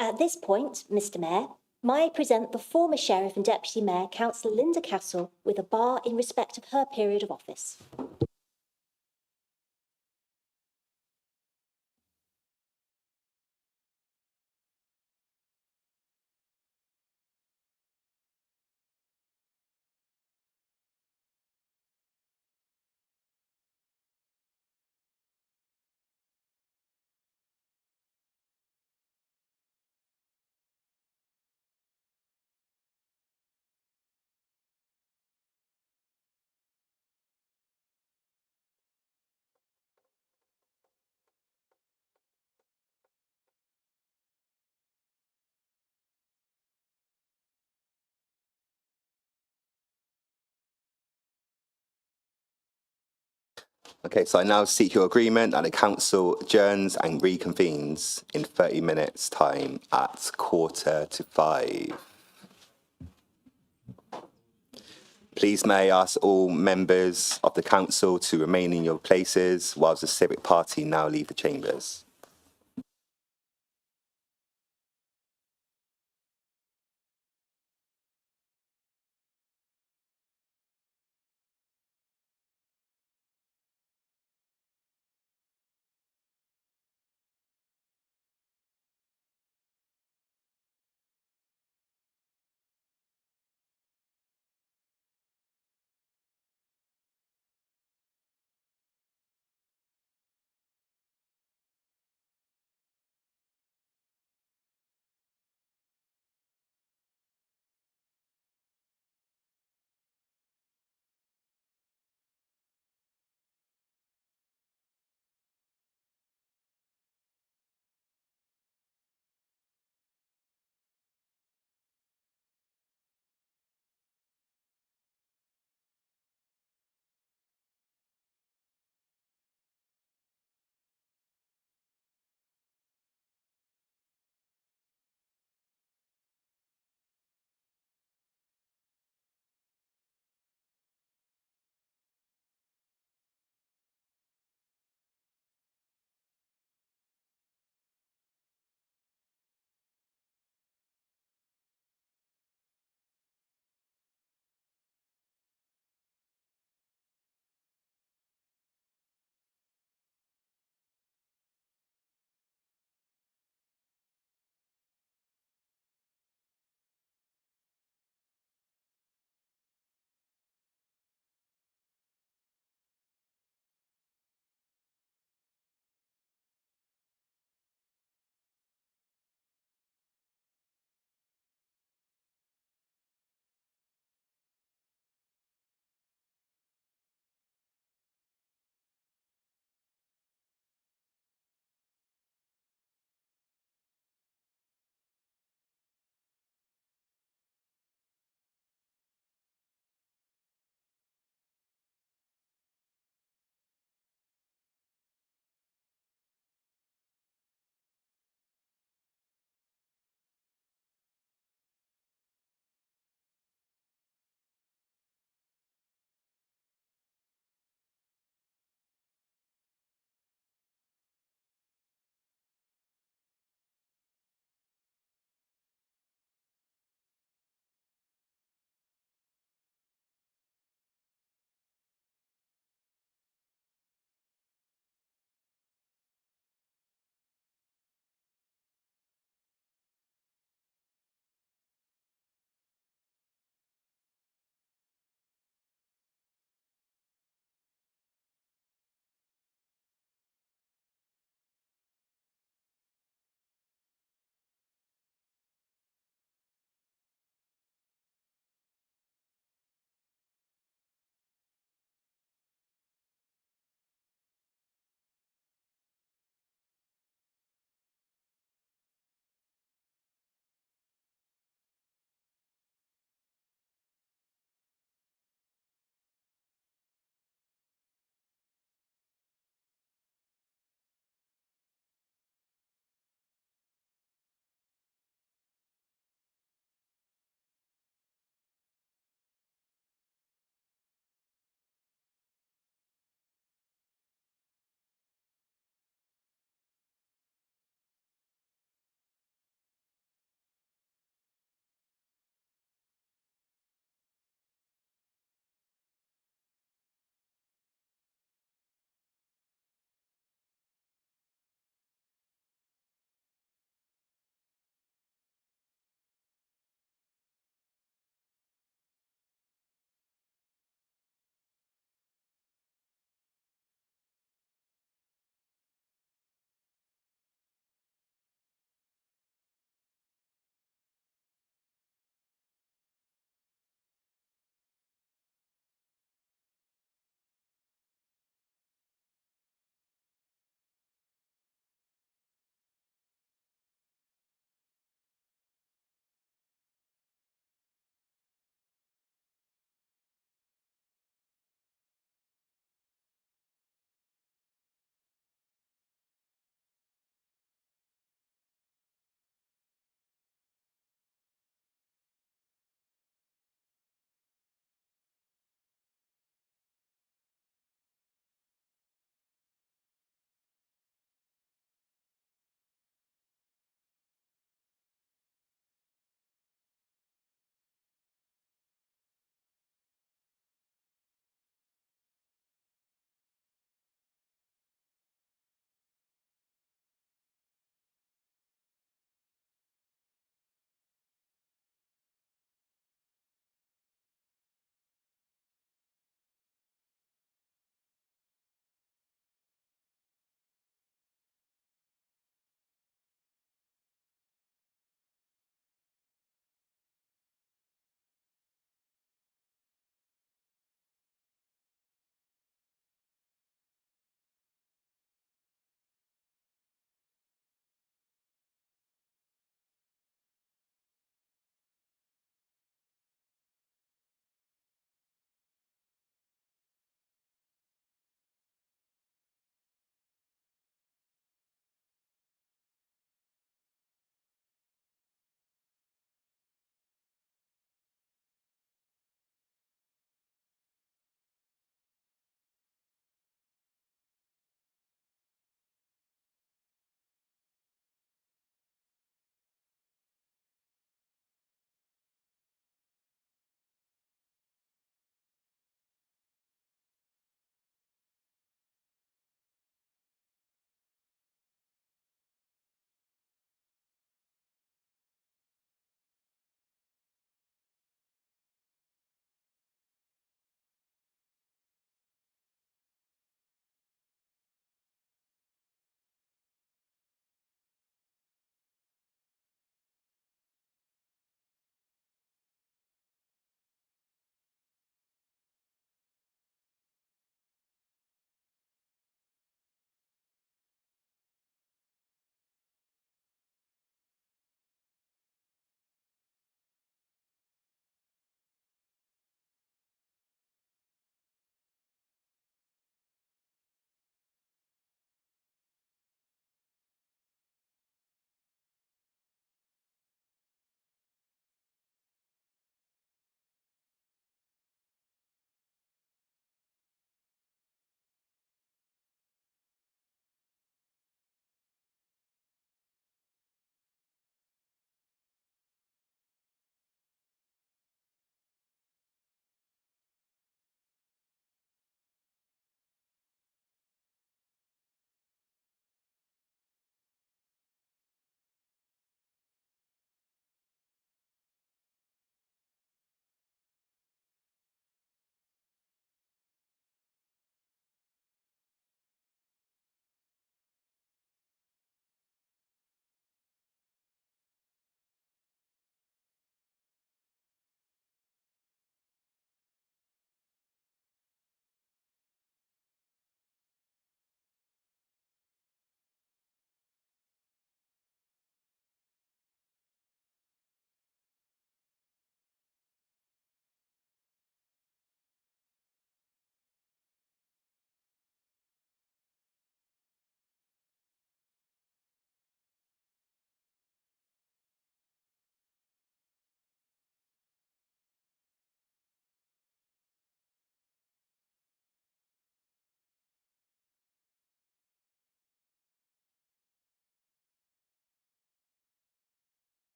At this point, Mr Mayor, may I present the former Sheriff and Deputy Mayor, Councillor Linda Castle, with a bar in respect of her period of office. Okay, so I now seek your agreement that the council adjourns and reconvenes in 30 minutes' time at 4:45. Please may I ask all members of the council to remain in your places whilst the civic party now leave the chambers.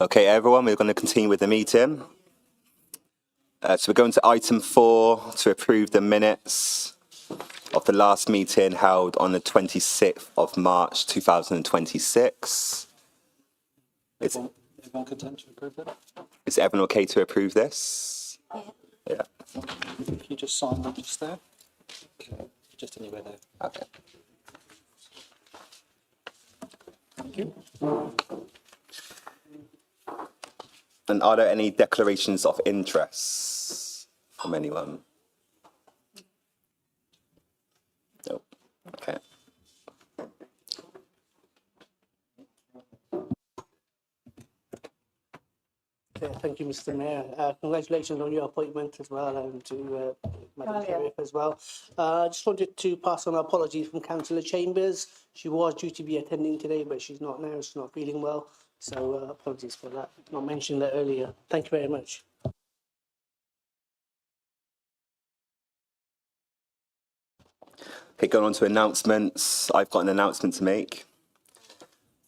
Okay, everyone, we're going to continue with the meeting. So we're going to item 4 to approve the minutes of the last meeting held on the 26th of March 2026. Everyone content to approve that? Is everyone okay to approve this? Yeah. If you just sign that just there. Okay. Just anywhere there. Okay. Thank you. And are there any declarations of interest from anyone? Nope. Okay. Thank you, Mr. Mayor. Congratulations on your appointment as well, and to Madam Sheriff as well. I just wanted to pass on apologies from Councillor Chambers. She was due to be attending today, but she's not now. She's not feeling well. So apologies for that. Not mentioned that earlier. Thank you very much. Okay, going on to announcements. I've got an announcement to make.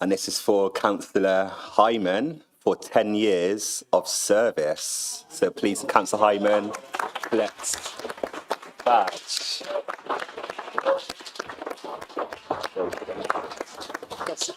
And this is for Councillor Hyman for 10 years of service. So please, Councillor Hyman, let's badge. Yes.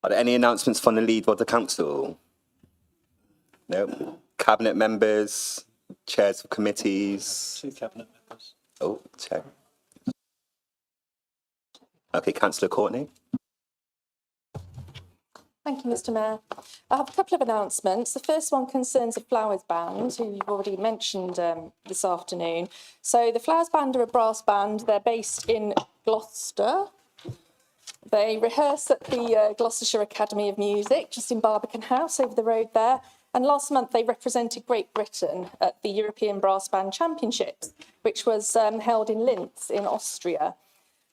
Are there any announcements from the leader of the council? No. Cabinet members, chairs of committees? 2 cabinet members. Oh, chair. Okay, Councillor Courtney. Thank you, Mr. Mayor. I have a couple of announcements. The first one concerns the Flowers Band, who you've already mentioned this afternoon. So the Flowers Band are a brass band. They're based in Gloucester. They rehearse at the Gloucestershire Academy of Music, just in Barbican House, over the road there. And last month, they represented Great Britain at the European Brass Band Championships, which was held in Linz in Austria.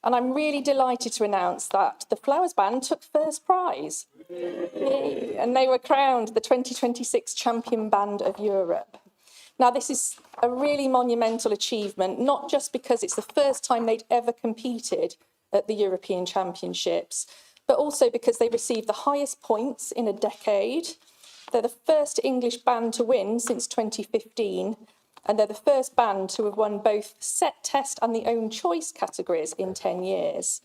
And I'm really delighted to announce that the Flowers Band took first prize. Yay. And they were crowned the 2026 Champion Band of Europe. Now, this is a really monumental achievement, not just because it's the first time they'd ever competed at the European Championships, but also because they received the highest points in a decade. They're the first English band to win since 2015, and they're the first band to have won both set, test and the own choice categories in 10 years.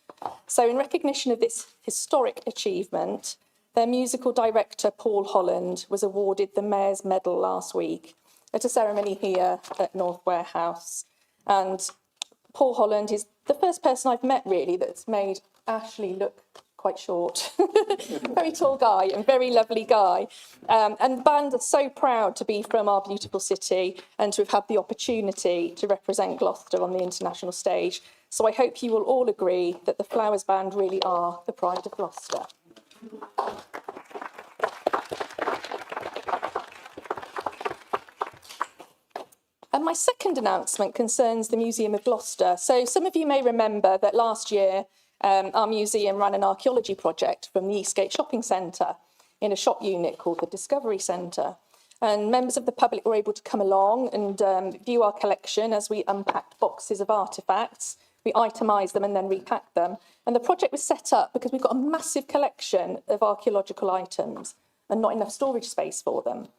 So in recognition of this historic achievement, their musical director, Paul Holland, was awarded the Mayor's Medal last week at a ceremony here at North Warehouse. And Paul Holland is the first person I've met, really, that's made Ashley look quite short. Very tall guy and very lovely guy. And the band are so proud to be from our beautiful city and to have had the opportunity to represent Gloucester on the international stage. So I hope you will all agree that the Flowers Band really are the pride of Gloucester. And my second announcement concerns the Museum of Gloucester. So some of you may remember that last year our museum ran an archaeology project from the Eastgate Shopping Centre in a shop unit called the Discovery Centre. And members of the public were able to come along and view our collection as we unpacked boxes of artefacts. We itemised them and then repacked them. And the project was set up because we've got a massive collection of archaeological items and not enough storage space for them.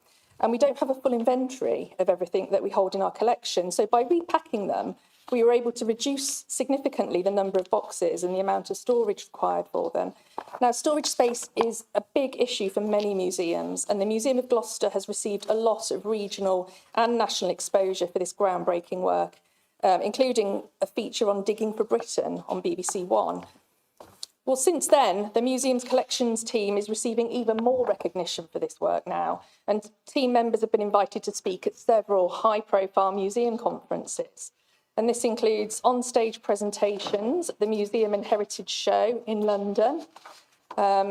And we don't have a full inventory of everything that we hold in our collection. So by repacking them, we were able to reduce significantly the number of boxes and the amount of storage required for them. Now, storage space is a big issue for many museums, and the Museum of Gloucester has received a lot of regional and national exposure for this groundbreaking work, including a feature on Digging for Britain on BBC One. Well, since then, the museum's collections team is receiving even more recognition for this work now, and team members have been invited to speak at several high-profile museum conferences. And this includes on-stage presentations at the Museum and Heritage Show in London,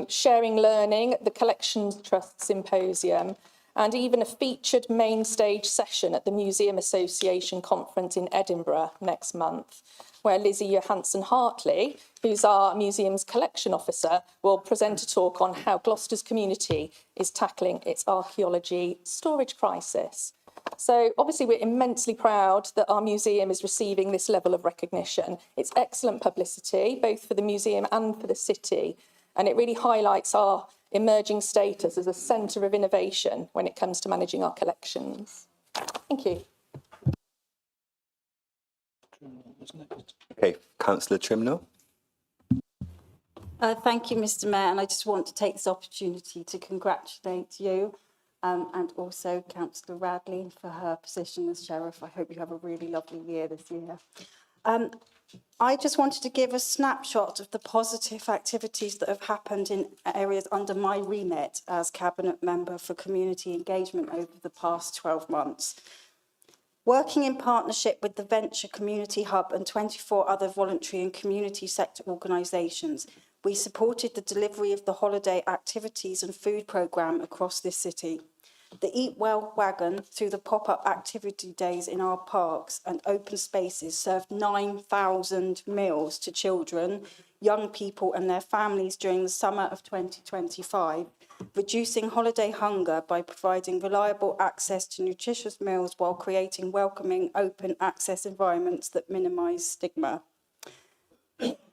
sharing learning at the Collections Trust Symposium, and even a featured main stage session at the Museum Association conference in Edinburgh next month, where Lizzie Johansson Hartley, who's our museum's collection officer, will present a talk on how Gloucester's community is tackling its archaeology storage crisis. So obviously we're immensely proud that our museum is receiving this level of recognition. It's excellent publicity, both for the museum and for the city, and it really highlights our emerging status as a centre of innovation when it comes to managing our collections. Thank you. Okay, Councillor Trimnell. Thank you, Mr. Mayor, and I just want to take this opportunity to congratulate you and also Councillor Radley for her position as Sheriff. I hope you have a really lovely year this year. I just wanted to give a snapshot of the positive activities that have happened in areas under my remit as Cabinet Member for Community Engagement over the past 12 months. Working in partnership with the Venture Community Hub and 24 other voluntary and community sector organisations, we supported the delivery of the holiday activities and food programme across this city. The Eat Well wagon through the pop-up activity days in our parks and open spaces served 9,000 meals to children, young people and their families during the summer of 2025, reducing holiday hunger by providing reliable access to nutritious meals while creating welcoming, open access environments that minimise stigma.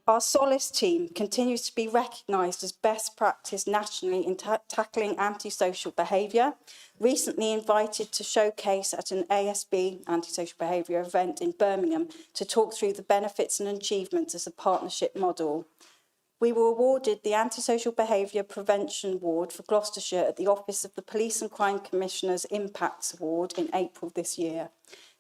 Our Solace team continues to be recognised as best practice nationally in tackling antisocial behaviour, recently invited to showcase at an ASB, antisocial behaviour event in Birmingham, to talk through the benefits and achievements as a partnership model. We were awarded the Antisocial Behaviour Prevention Award for Gloucestershire at the Office of the Police and Crime Commissioner's Impacts Award in April this year.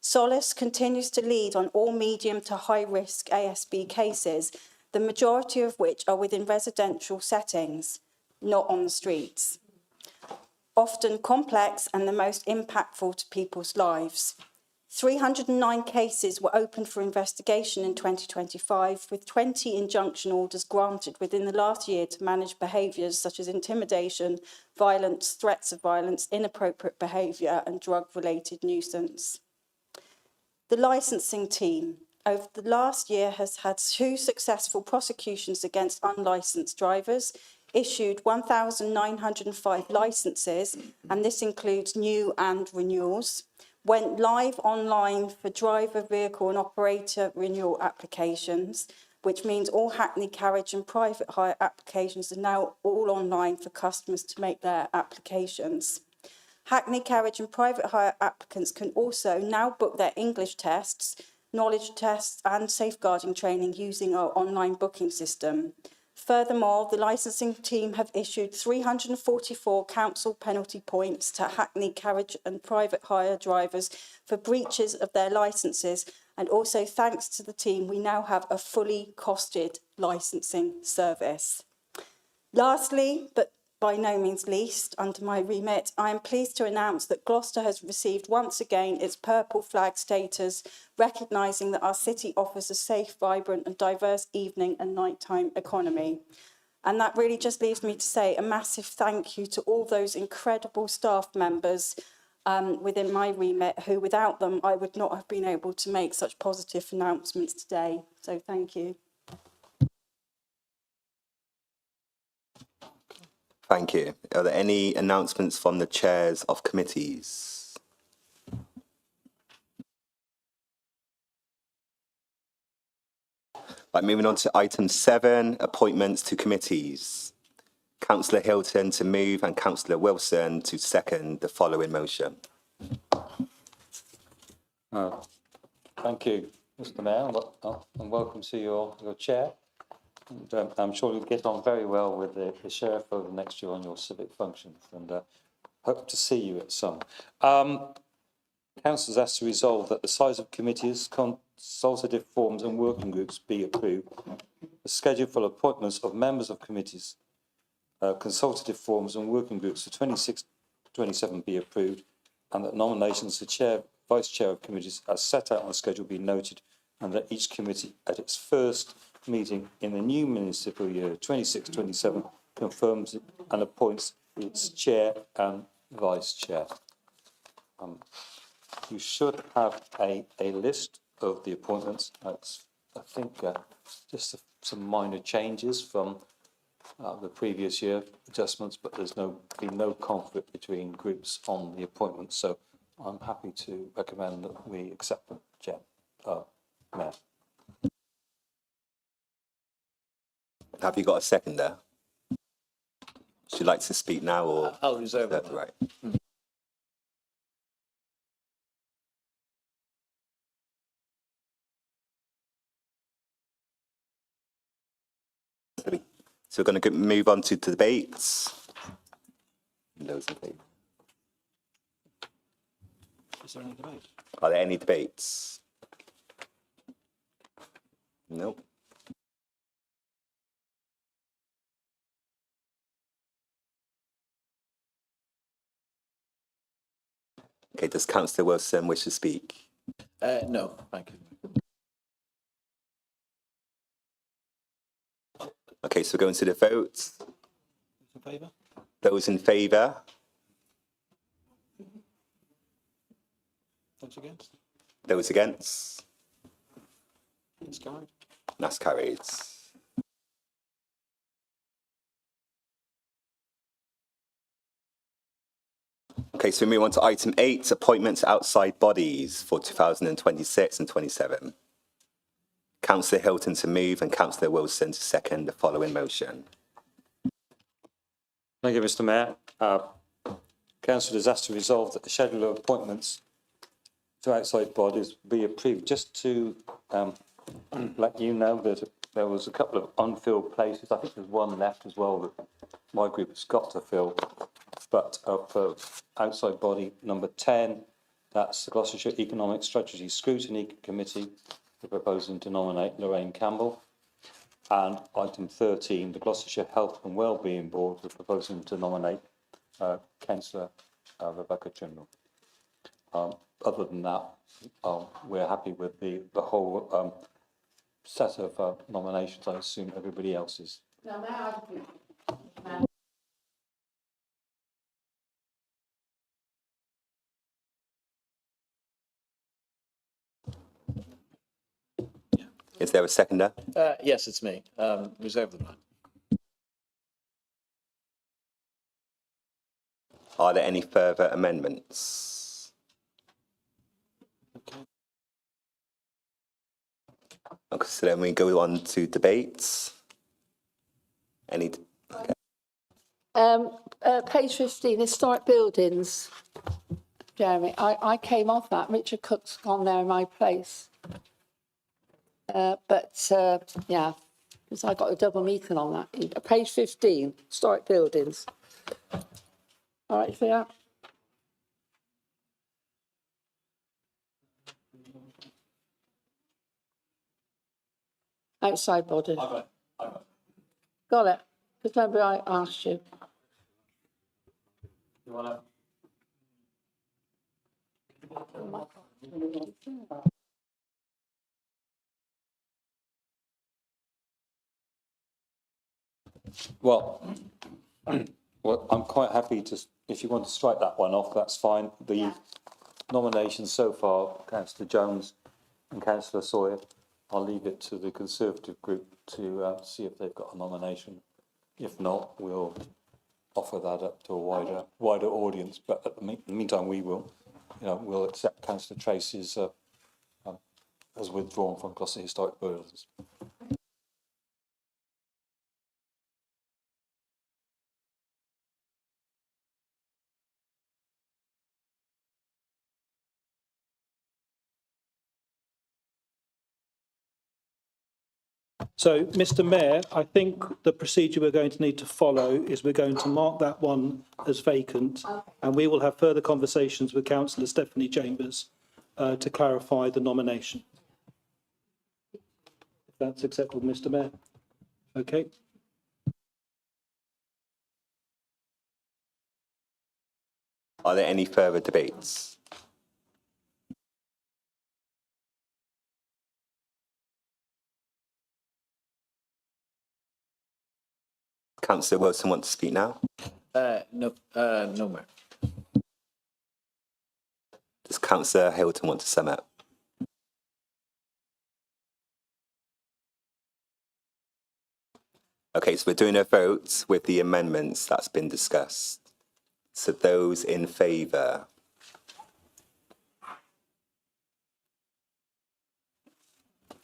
Solace continues to lead on all medium to high risk ASB cases, the majority of which are within residential settings, not on the streets. Often complex and the most impactful to people's lives. 309 cases were opened for investigation in 2025, with 20 injunction orders granted within the last year to manage behaviours such as intimidation, violence, threats of violence, inappropriate behaviour and drug-related nuisance. The licensing team over the last year has had 2 successful prosecutions against unlicensed drivers, issued 1,905 licences, and this includes new and renewals, went live online for driver, vehicle and operator renewal applications, which means all Hackney carriage and private hire applications are now all online for customers to make their applications. Hackney carriage and private hire applicants can also now book their English tests, knowledge tests and safeguarding training using our online booking system. Furthermore, the licensing team have issued 344 council penalty points to Hackney carriage and private hire drivers for breaches of their licences, and also thanks to the team we now have a fully costed licensing service. Lastly, but by no means least, under my remit, I am pleased to announce that Gloucester has received once again its purple flag status, recognising that our city offers a safe, vibrant and diverse evening and nighttime economy. And that really just leaves me to say a massive thank you to all those incredible staff members within my remit, who without them I would not have been able to make such positive announcements today. So thank you. Thank you. Are there any announcements from the chairs of committees? Right, moving on to item 7, appointments to committees. Councillor Hilton to move and Councillor Wilson to second the following motion. Thank you, Mr. Mayor, and welcome to your chair. And, I'm sure you'll get on very well with the Sheriff over the next year on your civic functions, and hope to see you at some. Council has asked to resolve that the size of committees, consultative forums and working groups be approved. The schedule for appointments of members of committees, consultative forums and working groups for 26-27 be approved, and that nominations for chair, vice chair of committees as set out on the schedule be noted, and that each committee at its first meeting in the new municipal year 26-27 confirms and appoints its chair and Vice Chair. You should have a list of the appointments. That's, I think, just some minor changes from the previous year adjustments, but there's been no conflict between groups on the appointments. So I'm happy to recommend that we accept them, Chair, Mayor. Have you got a seconder? Would you like to speak now or? I'll reserve it. Right. So we're going to move on to debates. Those in favour. Is there any debate? Are there any debates? No. Okay, does Councillor Wilson wish to speak? No, thank you. Okay, so we're going to the vote. In favour? Those in favour? Those against? Those against? It's carried. That's carried. Okay, so we move on to item 8, appointments to outside bodies for 2026 and 27. Councillor Hilton to move and Councillor Wilson to second the following motion. Thank you, Mr. Mayor. Council has asked to resolve that the schedule of appointments to outside bodies be approved. Just to let you know that there was a couple of unfilled places. I think there's one left as well that my group has got to fill. But for outside body number 10, that's the Gloucestershire Economic Strategy Scrutiny Committee. We're proposing to nominate Lorraine Campbell. And item 13, the Gloucestershire Health and Wellbeing Board, we're proposing to nominate Councillor Rebecca Trimble. Other than that, we're happy with the whole set of nominations. I assume everybody else is. Is there a seconder? Yes, it's me. Reserve the right. Are there any further amendments? Okay, so then we go on to debates. Any? Okay. Page 15, historic buildings. Jeremy, I came off that. Richard Cook's gone there in my place. Yeah, because I got a double meeting on that. Page 15, historic buildings. All right for that? Outside body. Got it. Because remember I asked you. You want to? Well, I'm quite happy to, if you want to strike that one off, that's fine. The nominations so far, Councillor Jones and Councillor Sawyer, I'll leave it to the Conservative group to see if they've got a nomination. If not, we'll offer that up to a wider audience. But in the meantime, we'll accept Councillor Tracy's as withdrawn from Gloucester Historic Buildings. So, Mr. Mayor, I think the procedure we're going to need to follow is we're going to mark that one as vacant, and we will have further conversations with Councillor Stephanie Chambers to clarify the nomination. If that's acceptable, Mr. Mayor. Okay. Are there any further debates? Councillor Wilson wants to speak now. No, Mayor. Councillor Hilton want to sum up? Okay, so we're doing a vote with the amendments that's been discussed. So those in favour?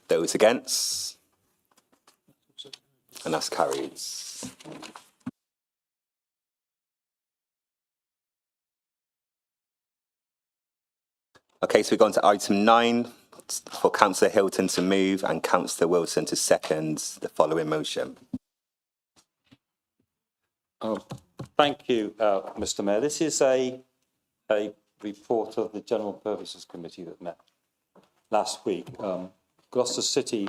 Those against? And that's carried. Okay, so we've gone to item 9 for Councillor Hilton to move and Councillor Wilson to second the following motion. Thank you, Mr. Mayor. This is a report of the General Purposes Committee that met last week. Gloucester City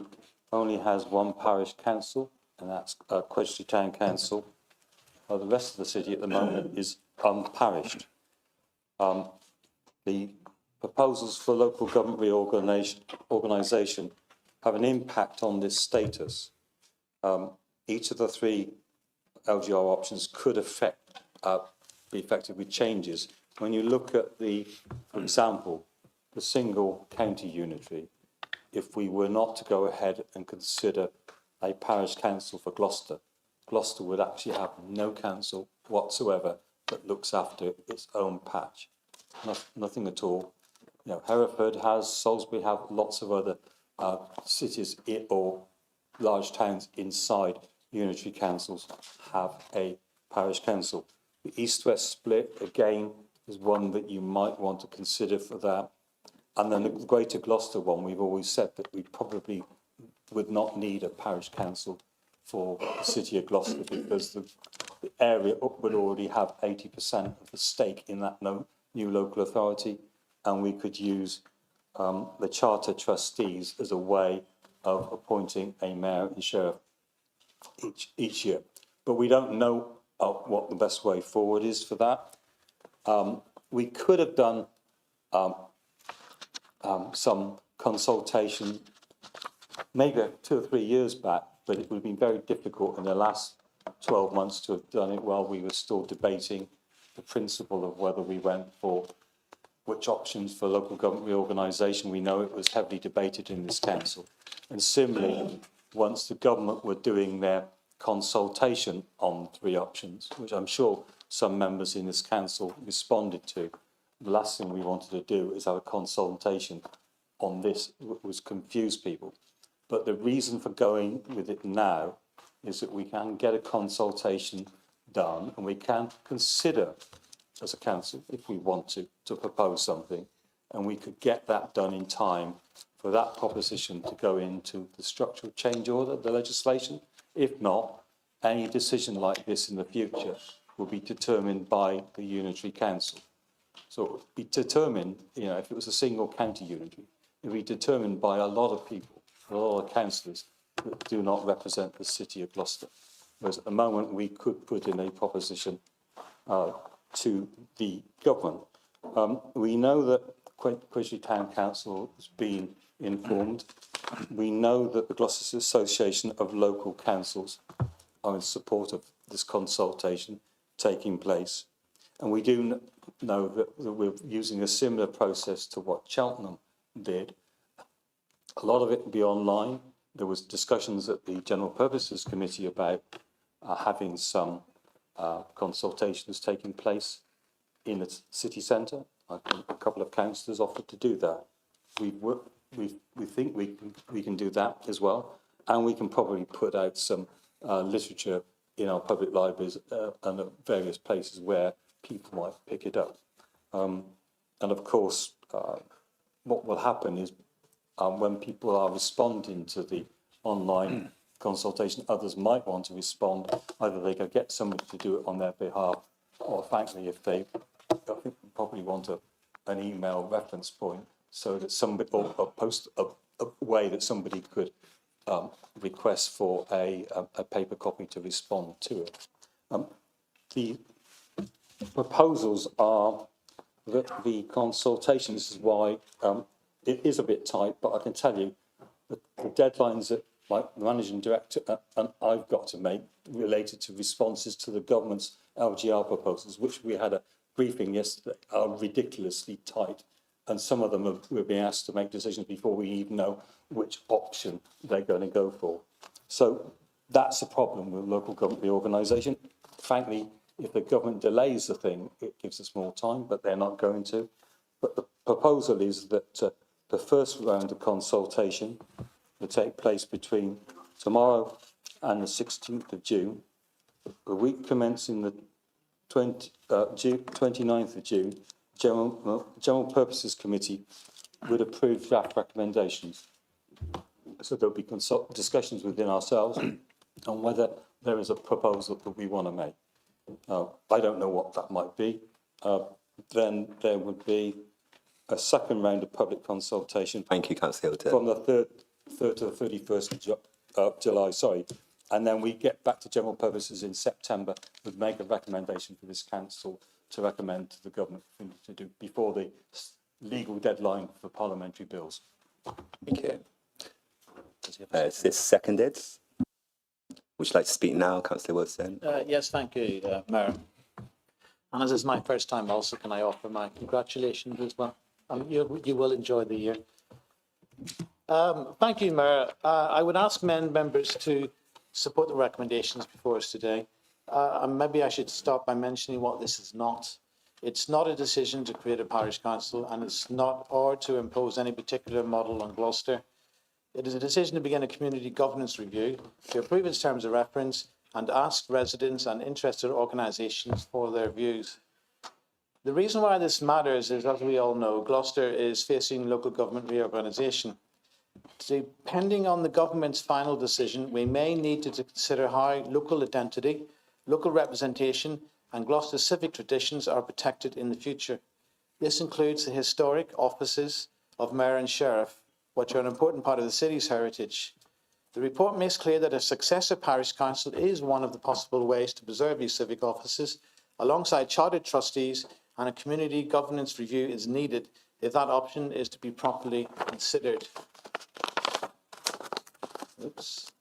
only has one parish council, and that's Quedgeley Town Council. The rest of the city at the moment is unparished. The proposals for local government reorganisation have an impact on this status. Each of the 3 LGR options could be affected with changes. When you look at for example, the single county unitary, if we were not to go ahead and consider a parish council for Gloucester, Gloucester would actually have no council whatsoever that looks after its own patch. Nothing at all. You know, Hereford has, Salisbury have, lots of other cities or large towns inside unitary councils have a parish council. The east-west split, again, is one that you might want to consider for that. And then the Greater Gloucester one, we've always said that we probably would not need a parish council for the city of Gloucester because the area would already have 80% of the stake in that new local authority, and we could use the charter trustees as a way of appointing a mayor and sheriff each year. But we don't know what the best way forward is for that. We could have done some consultation maybe 2 or 3 years back, but it would have been very difficult in the last 12 months to have done it while we were still debating the principle of whether we went for which options for local government reorganisation. We know it was heavily debated in this council. And similarly, once the government were doing their consultation on 3 options, which I'm sure some members in this council responded to, the last thing we wanted to do is have a consultation on this was confuse people. But the reason for going with it now is that we can get a consultation done and we can consider as a council, if we want to propose something, and we could get that done in time for that proposition to go into the structural change order, the legislation. If not, any decision like this in the future will be determined by the unitary council. So it would be determined, you know, if it was a single county unitary, it would be determined by a lot of people, a lot of councillors that do not represent the city of Gloucester. Whereas at the moment, we could put in a proposition to the government. We know that Quedgeley Town Council has been informed. We know that the Gloucester Association of Local Councils are in support of this consultation taking place. And we do know that we're using a similar process to what Cheltenham did. A lot of it will be online. There was discussions at the General Purposes Committee about having some consultations taking place in the city centre. I think a couple of councillors offered to do that. We think we can do that as well, and we can probably put out some literature in our public libraries and at various places where people might pick it up. And of course, what will happen is when people are responding to the online consultation, others might want to respond. Either they can get somebody to do it on their behalf, or frankly, if they probably want an email reference point so that somebody, or post a way that somebody could request for a paper copy to respond to it. The proposals are that the consultation, this is why it is a bit tight, but I can tell you that the deadlines that the managing director and I've got to make related to responses to the government's LGR proposals, which we had a briefing yesterday, are ridiculously tight. and some of them we're being asked to make decisions before we even know which option they're going to go for. So that's a problem with local government reorganisation. Frankly, if the government delays the thing, it gives us more time, but they're not going to. But the proposal is that the first round of consultation will take place between tomorrow and the 16th of June. The week commencing the 29th of June, General Purposes Committee would approve draft recommendations. So there'll be discussions within ourselves on whether there is a proposal that we want to make. I don't know what that might be. Then there would be a second round of public consultation. Thank you, Councillor Hilton. From the 3rd to the 31st of July, sorry. And then we get back to general purposes in September, would make a recommendation for this council to recommend to the government to do before the legal deadline for parliamentary bills. Thank you. Is this seconded? Would you like to speak now, Councillor Wilson? Yes, thank you, Mayor. And as it's my first time also, can I offer my congratulations as well? You will enjoy the year. Thank you, Mayor. I would ask members to support the recommendations before us today. And maybe I should start by mentioning what this is not. It's not a decision to create a parish council, and it's not or to impose any particular model on Gloucester. It is a decision to begin a community governance review, to approve its terms of reference, and ask residents and interested organisations for their views. The reason why this matters is, as we all know, Gloucester is facing local government reorganisation. Depending on the government's final decision, we may need to consider how local identity, local representation, and Gloucester's civic traditions are protected in the future. This includes the historic offices of Mayor and Sheriff, which are an important part of the city's heritage. The report makes clear that a successor parish council is one of the possible ways to preserve these civic offices, alongside chartered trustees, and a community governance review is needed if that option is to be properly considered. Oops.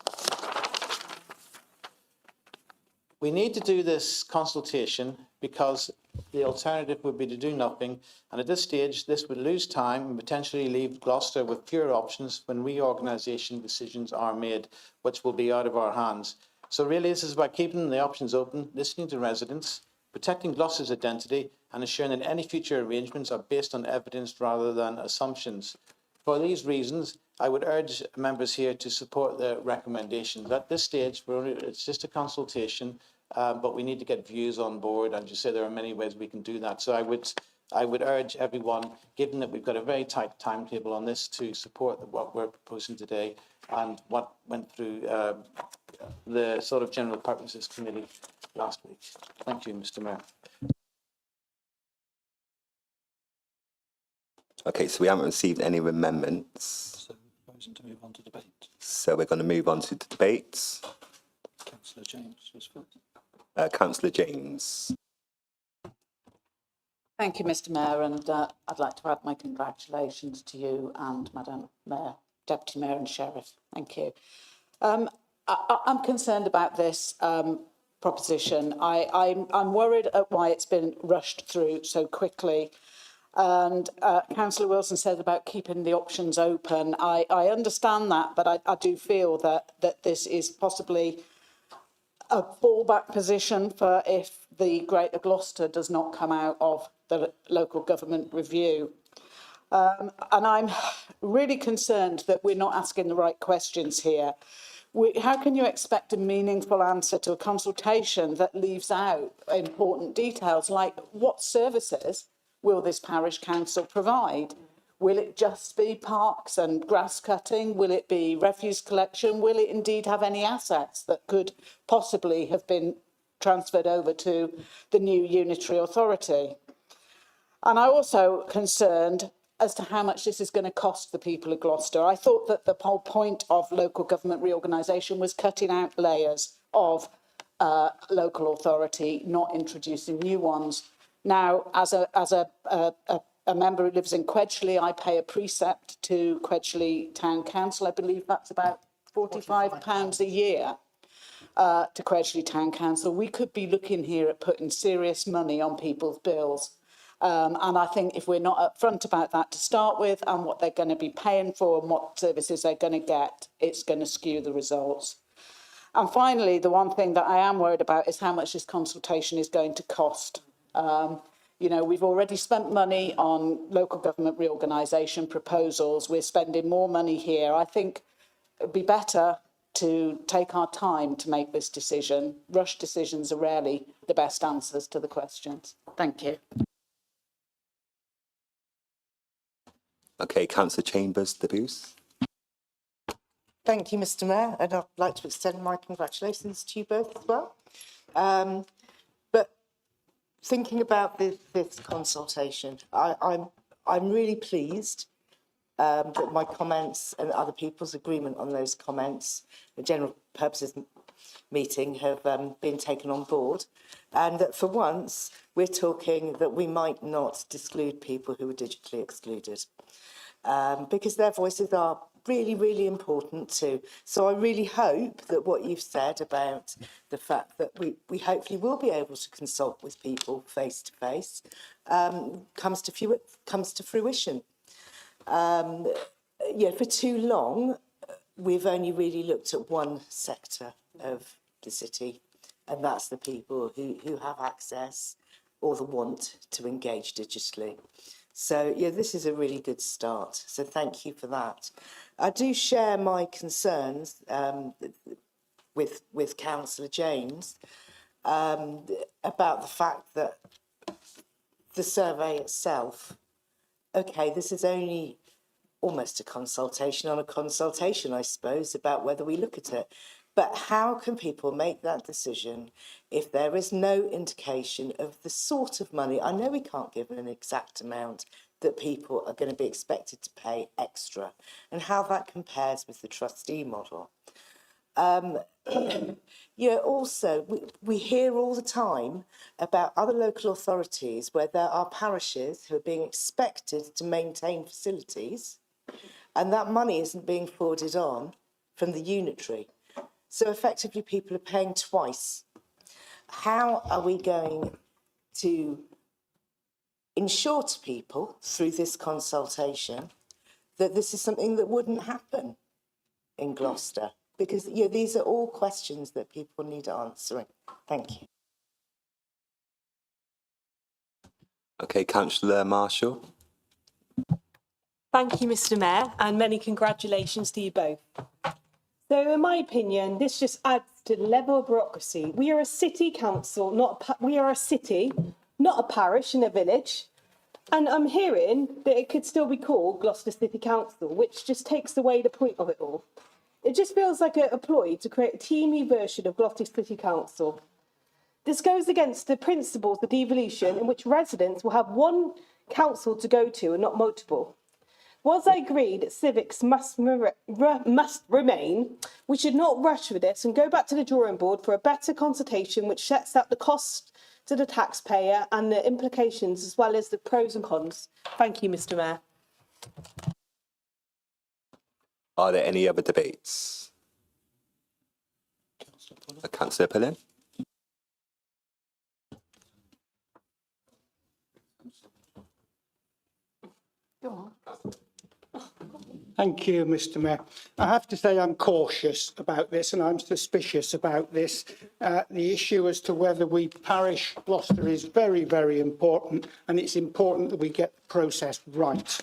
We need to do this consultation because the alternative would be to do nothing, and at this stage this would lose time and potentially leave Gloucester with fewer options when reorganisation decisions are made, which will be out of our hands. So really this is about keeping the options open, listening to residents, protecting Gloucester's identity, and ensuring that any future arrangements are based on evidence rather than assumptions. For these reasons, I would urge members here to support the recommendations. At this stage, it's just a consultation, but we need to get views on board. And you say there are many ways we can do that. So I would urge everyone, given that we've got a very tight timetable on this, to support what we're proposing today and what went through the sort of General Purposes Committee last week. Thank you, Mr. Mayor. Okay, so we haven't received any amendments. So proposing to move on to debate. So we're going to move on to the debates. Councillor James was first. Councillor James. Thank you, Mr. Mayor, and I'd like to add my congratulations to you and Madam Mayor, Deputy Mayor and Sheriff. Thank you. I'm concerned about this proposition. I'm worried at why it's been rushed through so quickly. And Councillor Wilson said about keeping the options open. I understand that, but I do feel that this is possibly a fallback position for if the Greater Gloucester does not come out of the local government review. And I'm really concerned that we're not asking the right questions here. How can you expect a meaningful answer to a consultation that leaves out important details like what services will this parish council provide? Will it just be parks and grass cutting? Will it be refuse collection? Will it indeed have any assets that could possibly have been transferred over to the new unitary authority? And I'm also concerned as to how much this is going to cost the people of Gloucester. I thought that the whole point of local government reorganisation was cutting out layers of local authority, not introducing new ones. Now, as a member who lives in Quedgeley, I pay a precept to Quedgeley Town Council. I believe that's about £45 a year to Quedgeley Town Council. We could be looking here at putting serious money on people's bills. And I think if we're not upfront about that to start with and what they're going to be paying for and what services they're going to get, it's going to skew the results. And finally, the one thing that I am worried about is how much this consultation is going to cost. You know, we've already spent money on local government reorganisation proposals. We're spending more money here. I think it'd be better to take our time to make this decision. Rush decisions are rarely the best answers to the questions. Thank you. Okay, Councillor Chambers, the Booth. Thank you, Mr. Mayor, and I'd like to extend my congratulations to you both as well. But thinking about this consultation, I'm really pleased that my comments and other people's agreement on those comments, the general purposes meeting, have been taken on board, and that for once we're talking that we might not exclude people who are digitally excluded, because their voices are really, really important too. So I really hope that what you've said about the fact that we hopefully will be able to consult with people face to face comes to fruition. Yeah, for too long, we've only really looked at one sector of the city, and that's the people who have access or the want to engage digitally. So, yeah, this is a really good start. So thank you for that. I do share my concerns with Councillor James about the fact that the survey itself, okay, this is only almost a consultation on a consultation, I suppose, about whether we look at it. But how can people make that decision if there is no indication of the sort of money? I know we can't give an exact amount that people are going to be expected to pay extra, and how that compares with the trustee model. Yeah, also, we hear all the time about other local authorities where there are parishes who are being expected to maintain facilities, and that money isn't being forwarded on from the unitary. So effectively, people are paying twice. How are we going to ensure to people through this consultation that this is something that wouldn't happen in Gloucester? Because these are all questions that people need answering. Thank you. Okay, Councillor Marshall. Thank you, Mr. Mayor, and many congratulations to you both. So, in my opinion, this just adds to the level of bureaucracy. We are a city council, we are a city, not a parish in a village. And I'm hearing that it could still be called Gloucester City Council, which just takes away the point of it all. It just feels like a ploy to create a teamy version of Gloucester City Council. This goes against the principles of devolution, in which residents will have one council to go to and not multiple. Whilst I agree that civics must remain, we should not rush with this and go back to the drawing board for a better consultation which sets out the cost to the taxpayer and the implications as well as the pros and cons. Thank you, Mr. Mayor. Are there any other debates? Councillor Pullen. Go on. Thank you, Mr. Mayor. I have to say I'm cautious about this and I'm suspicious about this. The issue as to whether we parish Gloucester is very, very important, and it's important that we get the process right.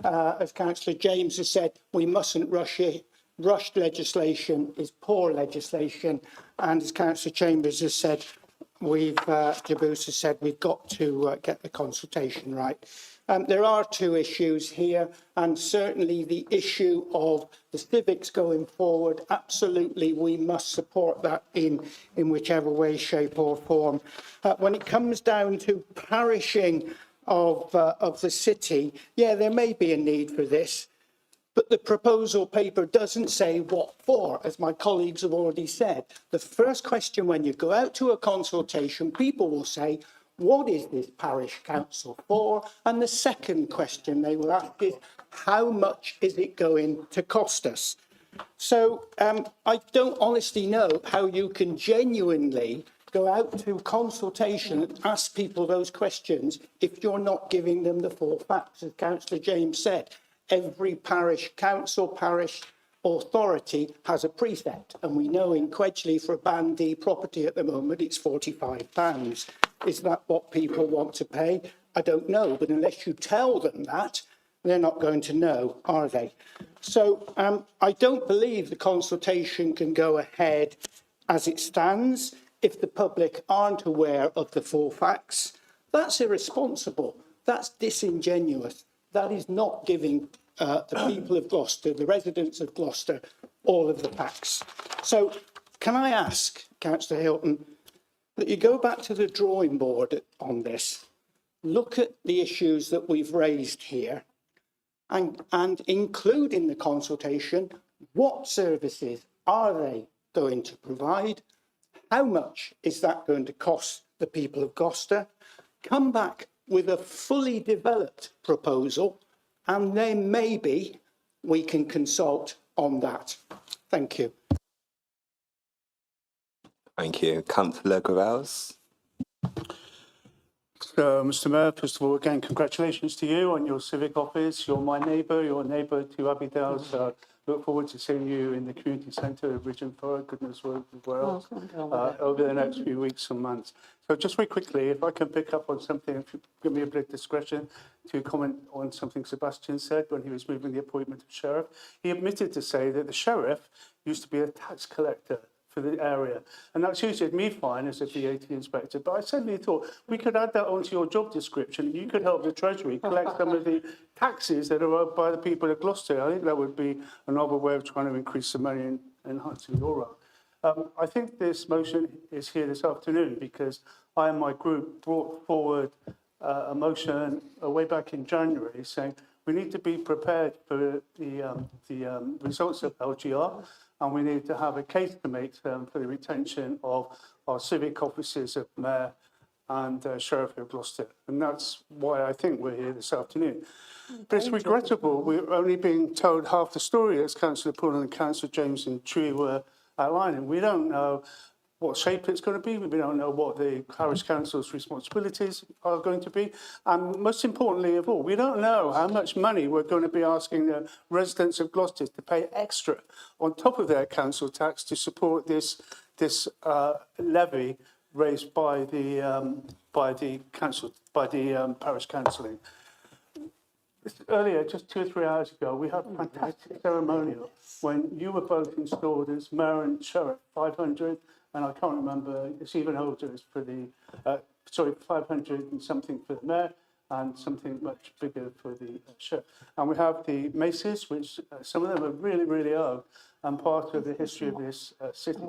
As Councillor James has said, we mustn't rush it. Rushed legislation is poor legislation, and as Councillor Chambers has said, Jabus has said, we've got to get the consultation right. There are two issues here, and certainly the issue of the civics going forward, absolutely we must support that in whichever way, shape or form. When it comes down to parishing of the city, yeah, there may be a need for this, but the proposal paper doesn't say what for, as my colleagues have already said. The first question when you go out to a consultation, people will say, what is this parish council for? And the second question they will ask is, how much is it going to cost us? So I don't honestly know how you can genuinely go out to consultation and ask people those questions if you're not giving them the full facts. As Councillor James said, every parish council, parish authority has a prefect, and we know in Quedgley for a Band D property at the moment it's £45. Is that what people want to pay? I don't know, but unless you tell them that, they're not going to know, are they? So I don't believe the consultation can go ahead as it stands if the public aren't aware of the full facts. That's irresponsible. That's disingenuous. That is not giving the people of Gloucester, the residents of Gloucester, all of the facts. So can I ask, Councillor Hilton, that you go back to the drawing board on this, look at the issues that we've raised here, and include in the consultation what services are they going to provide, how much is that going to cost the people of Gloucester, come back with a fully developed proposal, and then maybe we can consult on that. Thank you. Thank you. Councillor Gravels. So, Mr Mayor, first of all, again, congratulations to you on your civic office. You're my neighbour, you're a neighbour to Abbeydale, so look forward to seeing you in the community centre of Bridge and Forward, goodness where else, over the next few weeks and months. So just very quickly, if I can pick up on something, if you give me a bit of discretion to comment on something Sebastian said when he was moving the appointment of sheriff. He admitted to say that the sheriff used to be a tax collector for the area, and that suited me fine as a VAT inspector, but I suddenly thought we could add that onto your job description. You could help the Treasury collect some of the taxes that are owed by the people of Gloucester. I think that would be a novel way of trying to increase the money and enhancing your role. I think this motion is here this afternoon because I and my group brought forward a motion way back in January saying we need to be prepared for the results of LGR, and we need to have a case to make for the retention of our civic officers of Mayor and Sheriff of Gloucester. And that's why I think we're here this afternoon. But it's regrettable we're only being told half the story, as Councillor Pullen and Councillor James and Tree were outlining. We don't know what shape it's going to be. We don't know what the Parish Council's responsibilities are going to be. And most importantly of all, we don't know how much money we're going to be asking the residents of Gloucester to pay extra on top of their council tax to support this levy raised by the parish councilling. Earlier, just 2 or 3 hours ago, we had a fantastic ceremonial when you were both installed as Mayor and Sheriff, 500, and I can't remember, it's even older, it's for the, 500 and something for the Mayor and something much bigger for the Sheriff. And we have the maces, which some of them are really, really old and part of the history of this city.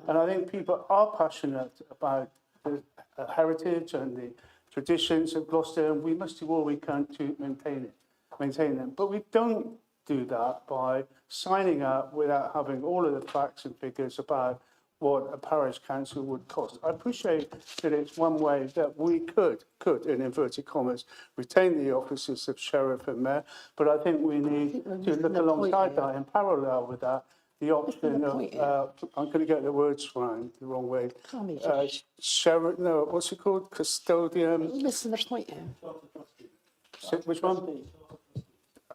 And I think people are passionate about the heritage and the traditions of Gloucester, and we must do all we can to maintain them. But we don't do that by signing up without having all of the facts and figures about what a parish council would cost. I appreciate that it's one way that we could, in inverted commas, retain the offices of sheriff and mayor, but I think we need to look alongside that in parallel with that, the option of, I'm going to get the words wrong, the wrong way. Sheriff, no, what's it called? Custodian. You're missing the point here. Which one?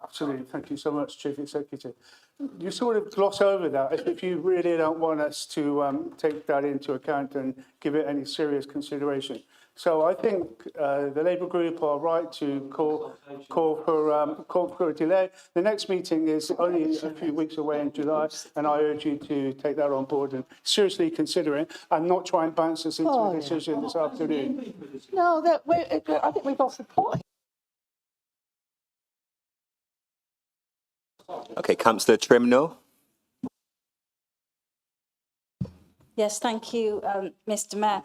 Absolutely, thank you so much, Chief Executive. You sort of gloss over that if you really don't want us to take that into account and give it any serious consideration. So I think the Labour group are right to call for a delay. The next meeting is only a few weeks away in July, and I urge you to take that on board and seriously consider it, and not try and bounce us into a decision this afternoon. No, I think we've got support. Okay, Councillor Trimnell. Yes, thank you, Mr Mayor.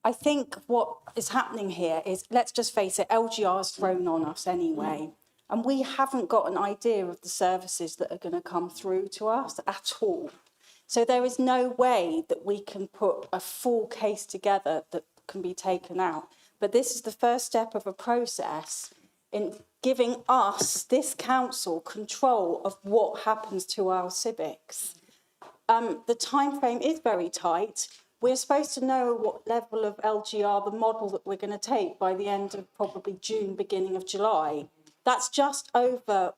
I think what is happening here is, let's just face it, LGR is thrown on us anyway. And we haven't got an idea of the services that are going to come through to us at all. So there is no way that we can put a full case together that can be taken out. But this is the first step of a process in giving us, this council, control of what happens to our civics. The time frame is very tight, we're supposed to know what level of LGR, the model that we're going to take by the end of probably June, beginning of July. That's just over,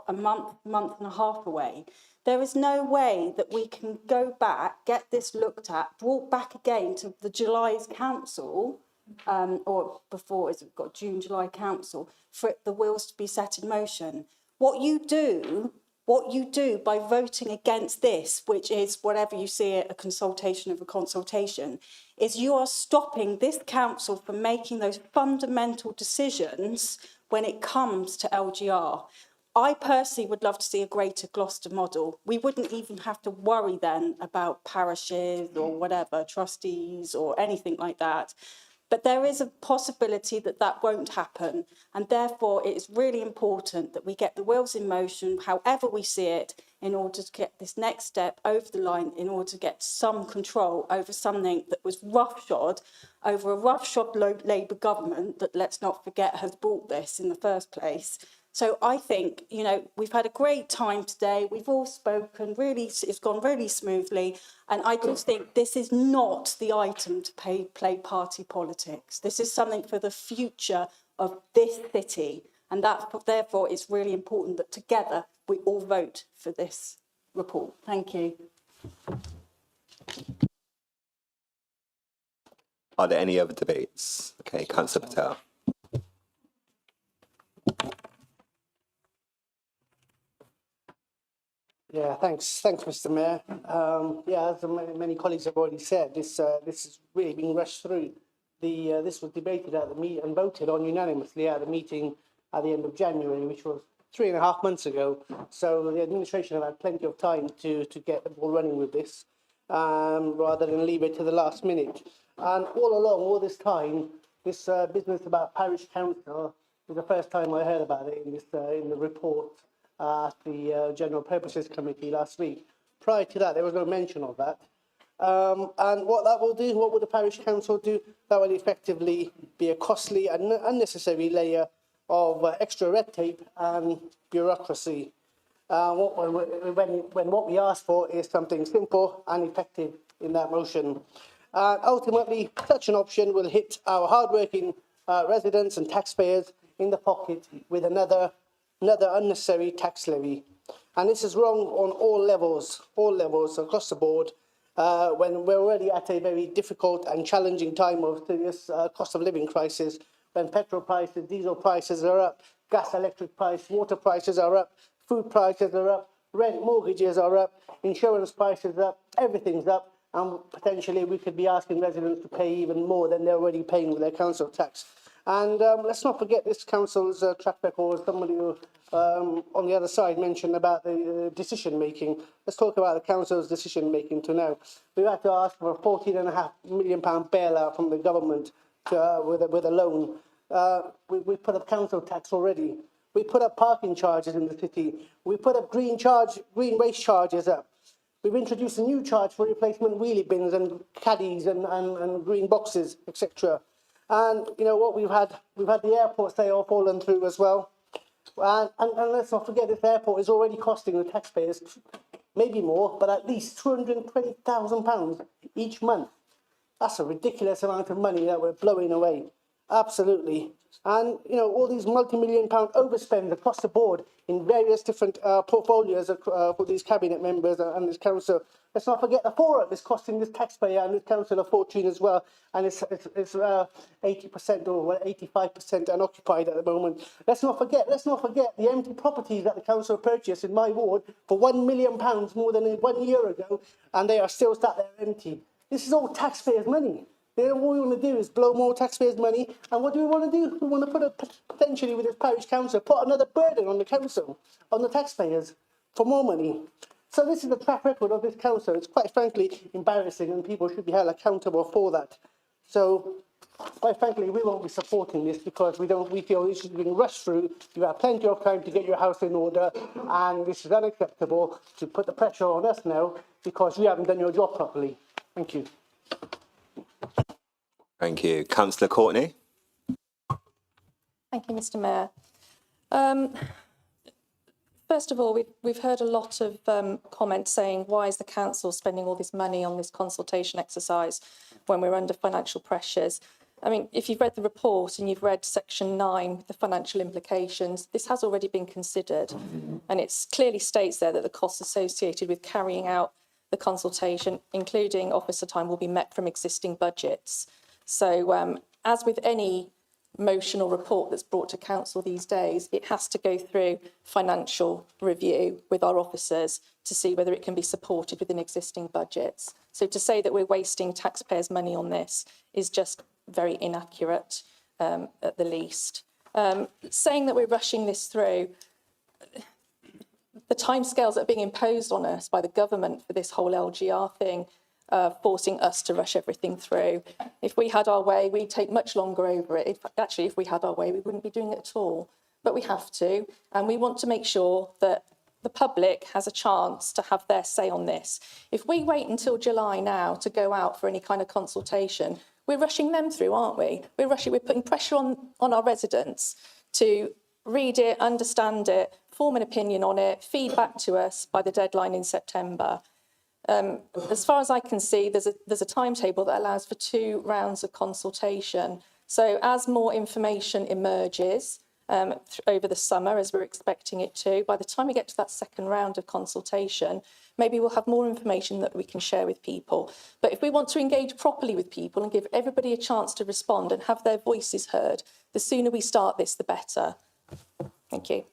a month and a half away. There is no way that we can go back, get this looked at, brought back again to the July's council, or before it's got June, July council, for the wheels to be set in motion. What you do by voting against this, which is whatever you see it, a consultation of a consultation, is you are stopping this council from making those fundamental decisions when it comes to LGR. I personally would love to see a greater Gloucester model. We wouldn't even have to worry then about parishes or whatever, trustees or anything like that. But there is a possibility that that won't happen. And therefore, it is really important that we get the wheels in motion, however we see it, in order to get this next step over the line, in order to get some control over something that was roughshod, over a roughshod Labour government that, let's not forget, has brought this in the first place. So I think, we've had a great time today. We've all spoken, really, it's gone really smoothly. And I just think this is not the item to play party politics. This is something for the future of this city. And therefore, it's really important that together we all vote for this report. Thank you. Are there any other debates? Okay, Councillor Patel. Yeah, thanks, Mr. Mayor. As many colleagues have already said, this is really being rushed through. This was debated at the meeting and voted on unanimously at the meeting at the end of January, which was 3.5 months ago. So the administration have had plenty of time to get the ball running with this, rather than leave it to the last minute. And all along, all this time, this business about parish council was the first time I heard about it in the report at the General Purposes Committee last week. Prior to that, there was no mention of that. And what that will do, what will the parish council do? That will effectively be a costly and unnecessary layer of extra red tape and bureaucracy. When what we ask for is something simple and effective in that motion. Ultimately, such an option will hit our hardworking residents and taxpayers in the pocket with another unnecessary tax levy. And this is wrong on all levels across the board, when we're already at a very difficult and challenging time of serious cost of living crisis, when petrol prices, diesel prices are up, gas, electric price, water prices are up, food prices are up, rent, mortgages are up, insurance prices are up, everything's up, and potentially we could be asking residents to pay even more than they're already paying with their council tax. And let's not forget this council's track record. Somebody who, on the other side mentioned about the decision making. Let's talk about the council's decision making to now. We've had to ask for a £14.5 million bailout from the government with a loan. We put up council tax already. We put up parking charges in the city. We put up green waste charges up. We've introduced a new charge for replacement wheelie bins and caddies and green boxes, etc. And what we've had the airport sale fallen through as well. And let's not forget, this airport is already costing the taxpayers, maybe more, but at least £220,000 each month. That's a ridiculous amount of money that we're blowing away. Absolutely. And, all these multi-million-pound overspends across the board in various different portfolios for these cabinet members and this council. Let's not forget the forum is costing this taxpayer and this council a fortune as well. And it's 80% or 85% unoccupied at the moment. Let's not forget the empty properties that the council purchased in my ward for £1 million more than 1 year ago, and they are still sat there empty. This is all taxpayers' money. All we want to do is blow more taxpayers' money. And what do we want to do? We want to potentially, with this parish council, put another burden on the council, on the taxpayers, for more money. So this is the track record of this council. It's quite frankly embarrassing, and people should be held accountable for that. So, quite frankly, we won't be supporting this because we feel this is being rushed through. You have plenty of time to get your house in order, and this is unacceptable to put the pressure on us now because you haven't done your job properly. Thank you. Thank you. Councillor Courtney. Thank you, Mr. Mayor. First of all, we've heard a lot of comments saying, why is the council spending all this money on this consultation exercise when we're under financial pressures? I mean, if you've read the report and you've read section 9, the financial implications, this has already been considered. And it clearly states there that the costs associated with carrying out the consultation, including officer time, will be met from existing budgets. So as with any motion or report that's brought to council these days, it has to go through financial review with our officers to see whether it can be supported within existing budgets. So to say that we're wasting taxpayers' money on this is just very inaccurate at the least. Saying that we're rushing this through, the timescales that are being imposed on us by the government for this whole LGR thing, forcing us to rush everything through. If we had our way, we'd take much longer over it. If we had our way, we wouldn't be doing it at all. But we have to, and we want to make sure that the public has a chance to have their say on this. If we wait until July now to go out for any kind of consultation, we're rushing them through, aren't we? We're putting pressure on our residents to read it, understand it, form an opinion on it, feed back to us by the deadline in September. As far as I can see, there's a timetable that allows for 2 rounds of consultation. So as more information emerges over the summer, as we're expecting it to, by the time we get to that second round of consultation, maybe we'll have more information that we can share with people. But if we want to engage properly with people and give everybody a chance to respond and have their voices heard, the sooner we start this, the better. Thank you.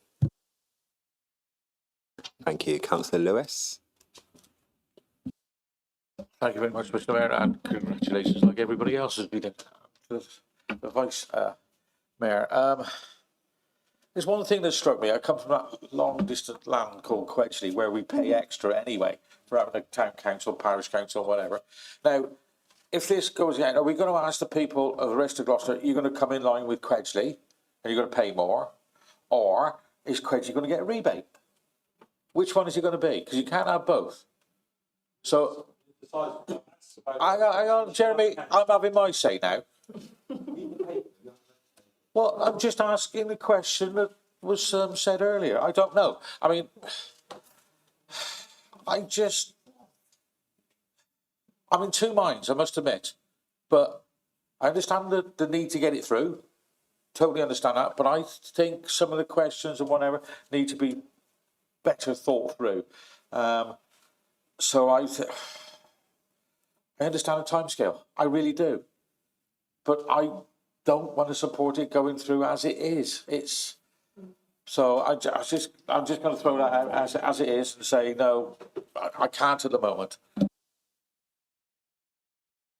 Thank you. Councillor Lewis. Thank you very much, Mr. Mayor, and congratulations, like everybody else has been, to the Vice Mayor. There's one thing that struck me. I come from that long-distant land called Quedgley, where we pay extra anyway for having a town council, parish council, whatever. Now, if this goes out, are we going to ask the people of the rest of Gloucester, you're going to come in line with Quedgley, and you're going to pay more, or is Quedgley going to get a rebate? Which one is it going to be? Because you can't have both. So, hang on, Jeremy, I'm having my say now. Well, I'm just asking the question that was said earlier. I don't know. I mean, I'm in two minds, I must admit. But I understand the need to get it through. Totally understand that. But I think some of the questions and whatever need to be better thought through. So I understand the timescale. I really do. But I don't want to support it going through as it is. So I'm just going to throw that out as it is and say, no, I can't at the moment.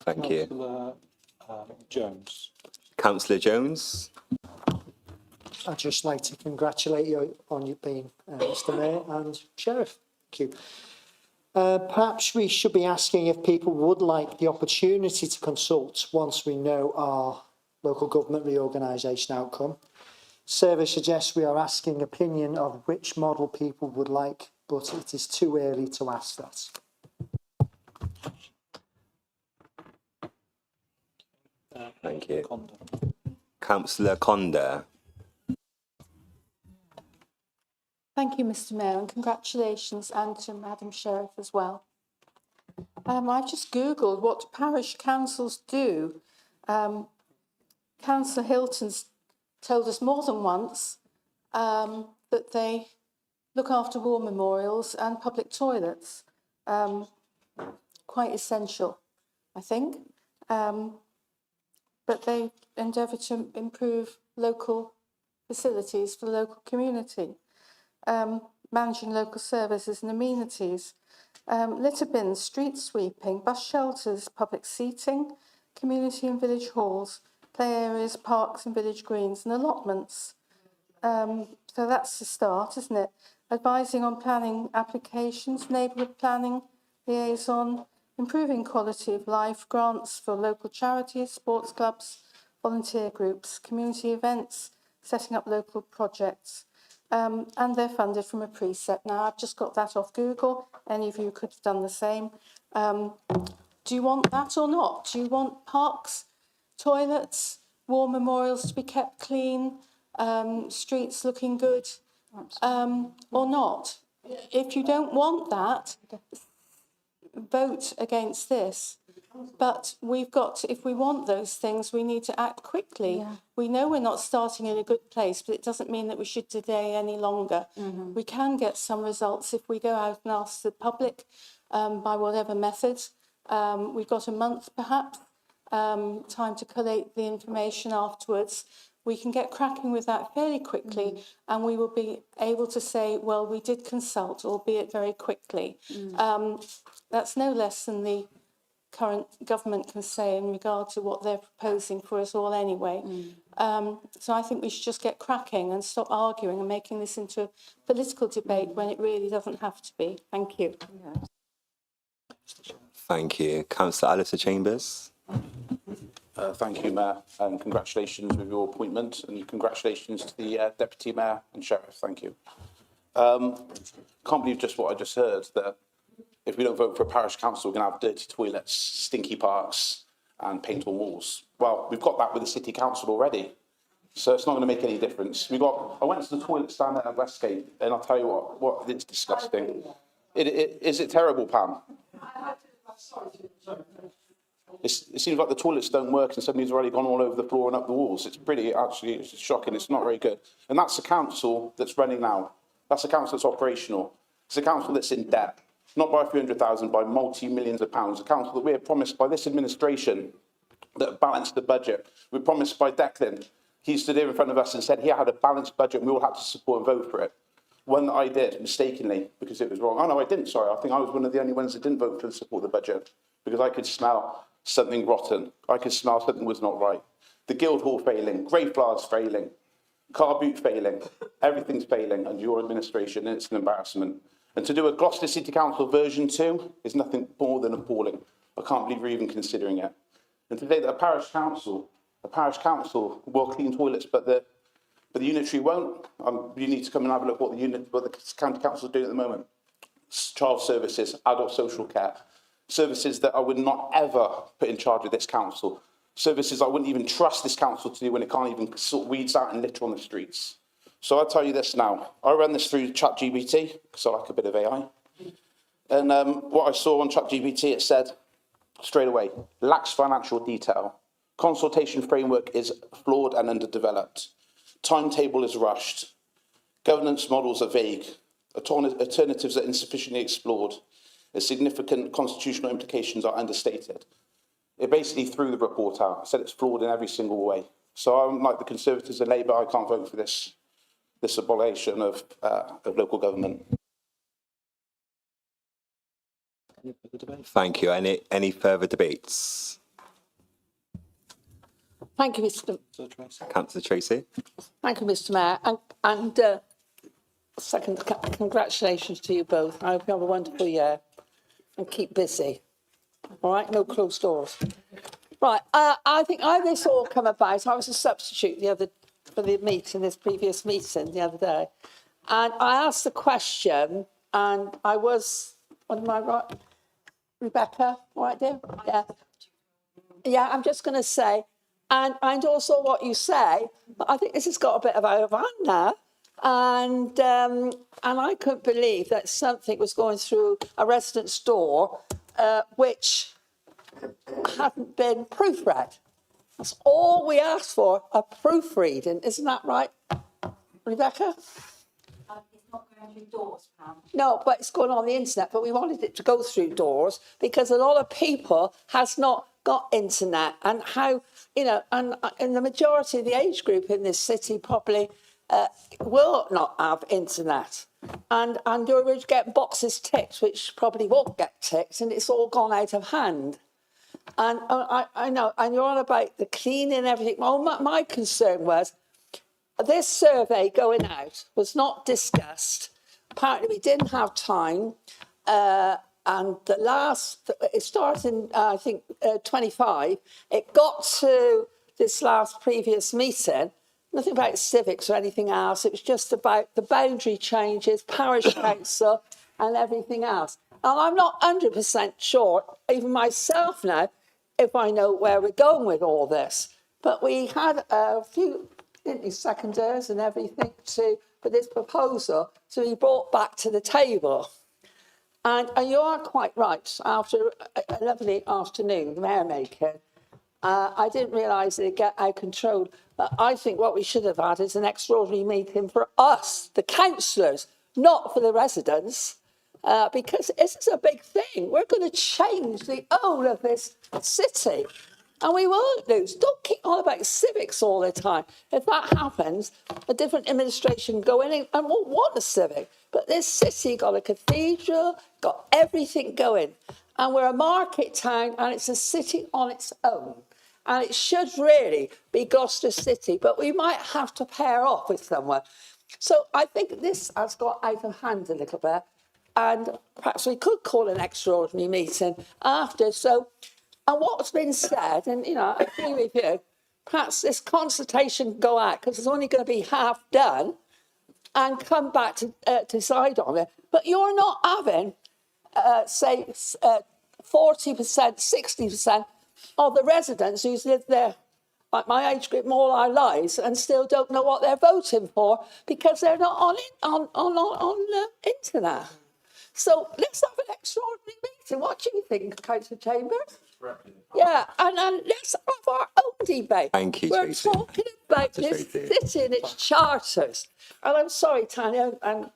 Thank you. Councillor Jones. Councillor Jones. I'd just like to congratulate you on you being Mr. Mayor and Sheriff. Thank you. Perhaps we should be asking if people would like the opportunity to consult once we know our local government reorganisation outcome. Survey suggests we are asking opinion of which model people would like, but it is too early to ask that. Thank you. Councillor Conda. Thank you, Mr. Mayor, and congratulations, and to Madam Sheriff as well. I've just Googled what parish councils do. Councillor Hilton's told us more than once that they look after war memorials and public toilets. Quite essential, I think. But they endeavour to improve local facilities for the local community. Managing local services and amenities, litter bins, street sweeping, bus shelters, public seating, community and village halls, play areas, parks and village greens and allotments. So that's the start, isn't it? Advising on planning applications, neighbourhood planning, liaison, improving quality of life, grants for local charities, sports clubs, volunteer groups, community events, setting up local projects. And they're funded from a precept. Now, I've just got that off Google. Any of you could have done the same. Do you want that or not? Do you want parks, toilets, war memorials to be kept clean, streets looking good, or not. If you don't want that, vote against this. But we've got to, if we want those things, we need to act quickly. Yeah. We know we're not starting in a good place, but it doesn't mean that we should delay any longer. We can get some results if we go out and ask the public by whatever methods. We've got a month, perhaps, time to collate the information afterwards. We can get cracking with that fairly quickly, and we will be able to say, well, we did consult, albeit very quickly. That's no less than the current government can say in regard to what they're proposing for us all anyway. So I think we should just get cracking and stop arguing and making this into a political debate when it really doesn't have to be. Thank you. Thank you. Councillor Alistair Chambers. Thank you, Mayor, and congratulations with your appointment, and congratulations to the Deputy Mayor and Sheriff. Thank you. Can't believe just what I just heard, that if we don't vote for a parish council, we're going to have dirty toilets, stinky parks and paint on walls. Well, we've got that with the city council already, so it's not going to make any difference. I went to the toilets down there at Westgate, and I'll tell you what, it's disgusting. Is it terrible, Pam? It seems like the toilets don't work and somebody's already gone all over the floor and up the walls. It's it's shocking. It's not very good. And that's the council that's running now. That's the council that's operational. It's the council that's in debt, not by a few £100,000, by multi-millions of pounds. A council that we are promised by this administration that balanced the budget. We're promised by Declan. He stood here in front of us and said he had a balanced budget and we all had to support and vote for it. One that I did, mistakenly, because it was wrong. Oh, no, I didn't, sorry. I think I was one of the only ones that didn't vote for the support of the budget because I could smell something rotten. I could smell something was not right. The Guildhall failing, Greyfriars failing, Car Boot failing, everything's failing under your administration, and it's an embarrassment. And to do a Gloucester City Council version 2 is nothing more than appalling. I can't believe we're even considering it. And to say that a parish council will clean toilets, but the unitary won't. You need to come and have a look what the county council is doing at the moment. Child services, adult social care, services that I would not ever put in charge of this council. Services I wouldn't even trust this council to do when it can't even sort weeds out and litter on the streets. So I'll tell you this now. I ran this through ChatGPT because I like a bit of AI. And what I saw on ChatGPT, it said straight away, lacks financial detail. Consultation framework is flawed and underdeveloped. Timetable is rushed. Governance models are vague. Alternatives are insufficiently explored. The significant constitutional implications are understated. It basically threw the report out. I said it's flawed in every single way. So I'm like the Conservatives and Labour, I can't vote for this abolition of local government. Thank you. Any further debates? Thank you, Mr. Councillor Tracy. Thank you, Mr. Mayor. And second, congratulations to you both. I hope you have a wonderful year and keep busy. All right, no closed doors. Right, I think how this all come about, I was a substitute for the meeting, this previous meeting the other day. And I asked the question, and I was, what am I right? Rebecca, all right, dear? Yeah. Yeah, I'm just going to say, and also what you say, but I think this has got a bit of overhand now. And I couldn't believe that something was going through a resident's door which hadn't been proofread. That's all we asked for, a proofreading. Isn't that right, Rebecca? It's not going through doors, Pam. No, but it's going on the internet. But we wanted it to go through doors because a lot of people has not got internet, and how, and the majority of the age group in this city probably will not have internet. And you'll get boxes ticked, which probably won't get ticked, and it's all gone out of hand. And I know, and you're on about the cleaning and everything. Well, my concern was this survey going out was not discussed. Apparently, we didn't have time. And it started in, I think, 25. It got to this last previous meeting. Nothing about civics or anything else. It was just about the boundary changes, parish council, and everything else. And I'm not 100% sure, even myself now, if I know where we're going with all this. But we had a few, didn't we, seconders and everything to for this proposal to be brought back to the table. And you are quite right. After a lovely afternoon, the mayor making, I didn't realise it'd get out of control. But I think what we should have had is an extraordinary meeting for us, the councillors, not for the residents, because this is a big thing. We're going to change the whole of this city. And we won't lose. Don't keep on about civics all the time. If that happens, a different administration go in and won't want a civic. But this city got a cathedral, got everything going. And we're a market town and it's a city on its own. And it should really be Gloucester City, but we might have to pair off with someone. So I think this has got out of hand a little bit. And perhaps we could call an extraordinary meeting after. So, and what's been said, and I agree with you, perhaps this consultation go out because it's only going to be half done and come back to decide on it. But you're not having, say, 40%, 60% of the residents who's lived there, like my age group, all our lives and still don't know what they're voting for because they're not on internet. So let's have an extraordinary meeting. What do you think, Councillor Chambers? Yeah, and let's have our own debate. Thank you, We're Tracy. talking about this city and its charters. And I'm sorry, Tanya, and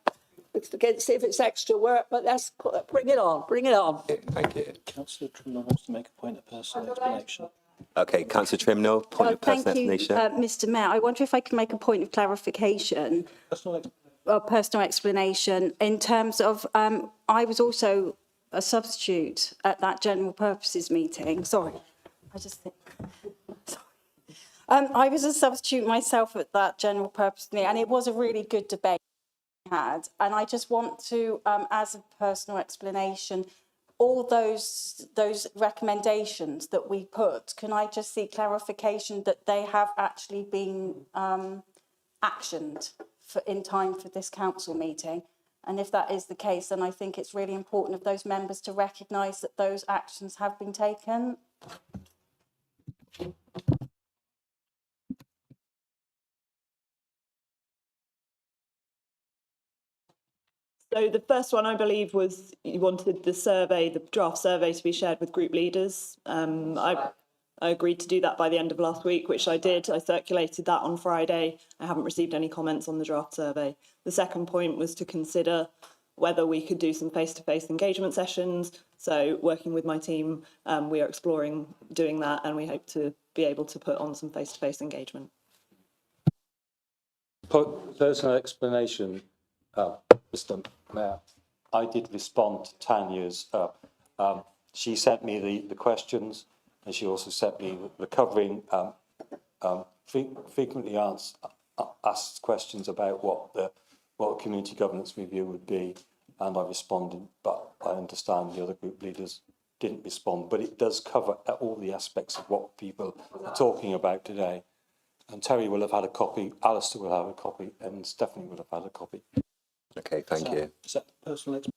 again, see if it's extra work, but let's bring it on. Bring it on. Thank you. Councillor Trimnall wants to make a point of personal explanation. Okay, Councillor Trimnall, point of personal Thank you, explanation. Mr Mayor. I wonder if I can make a point of clarification. Personal explanation in terms of I was also a substitute at that general purposes meeting. Sorry, I just think. Sorry. I was a substitute myself at that general purpose meeting, and it was a really good debate we had. And I just want to, as a personal explanation, all those recommendations that we put, can I just seek clarification that they have actually been actioned in time for this council meeting? And if that is the case, then I think it's really important of those members to recognise that those actions have been taken. So the first one, I believe, was you wanted the survey, the draft survey, to be shared with group leaders. I agreed to do that by the end of last week, which I did. I circulated that on Friday. I haven't received any comments on the draft survey. The second point was to consider whether we could do some face-to-face engagement sessions. So working with my team, we are exploring doing that, and we hope to be able to put on some face-to-face engagement. Personal explanation, Mr Mayor. I did respond to Tanya's. She sent me the questions, and she also sent me the covering frequently asked questions about what the community governance review would be, and I responded, but I understand the other group leaders didn't respond. But it does cover all the aspects of what people are talking about today. And Terry will have had a copy, Alistair will have a copy, and Stephanie will have had a copy. Okay, thank you. Is that personal explanation?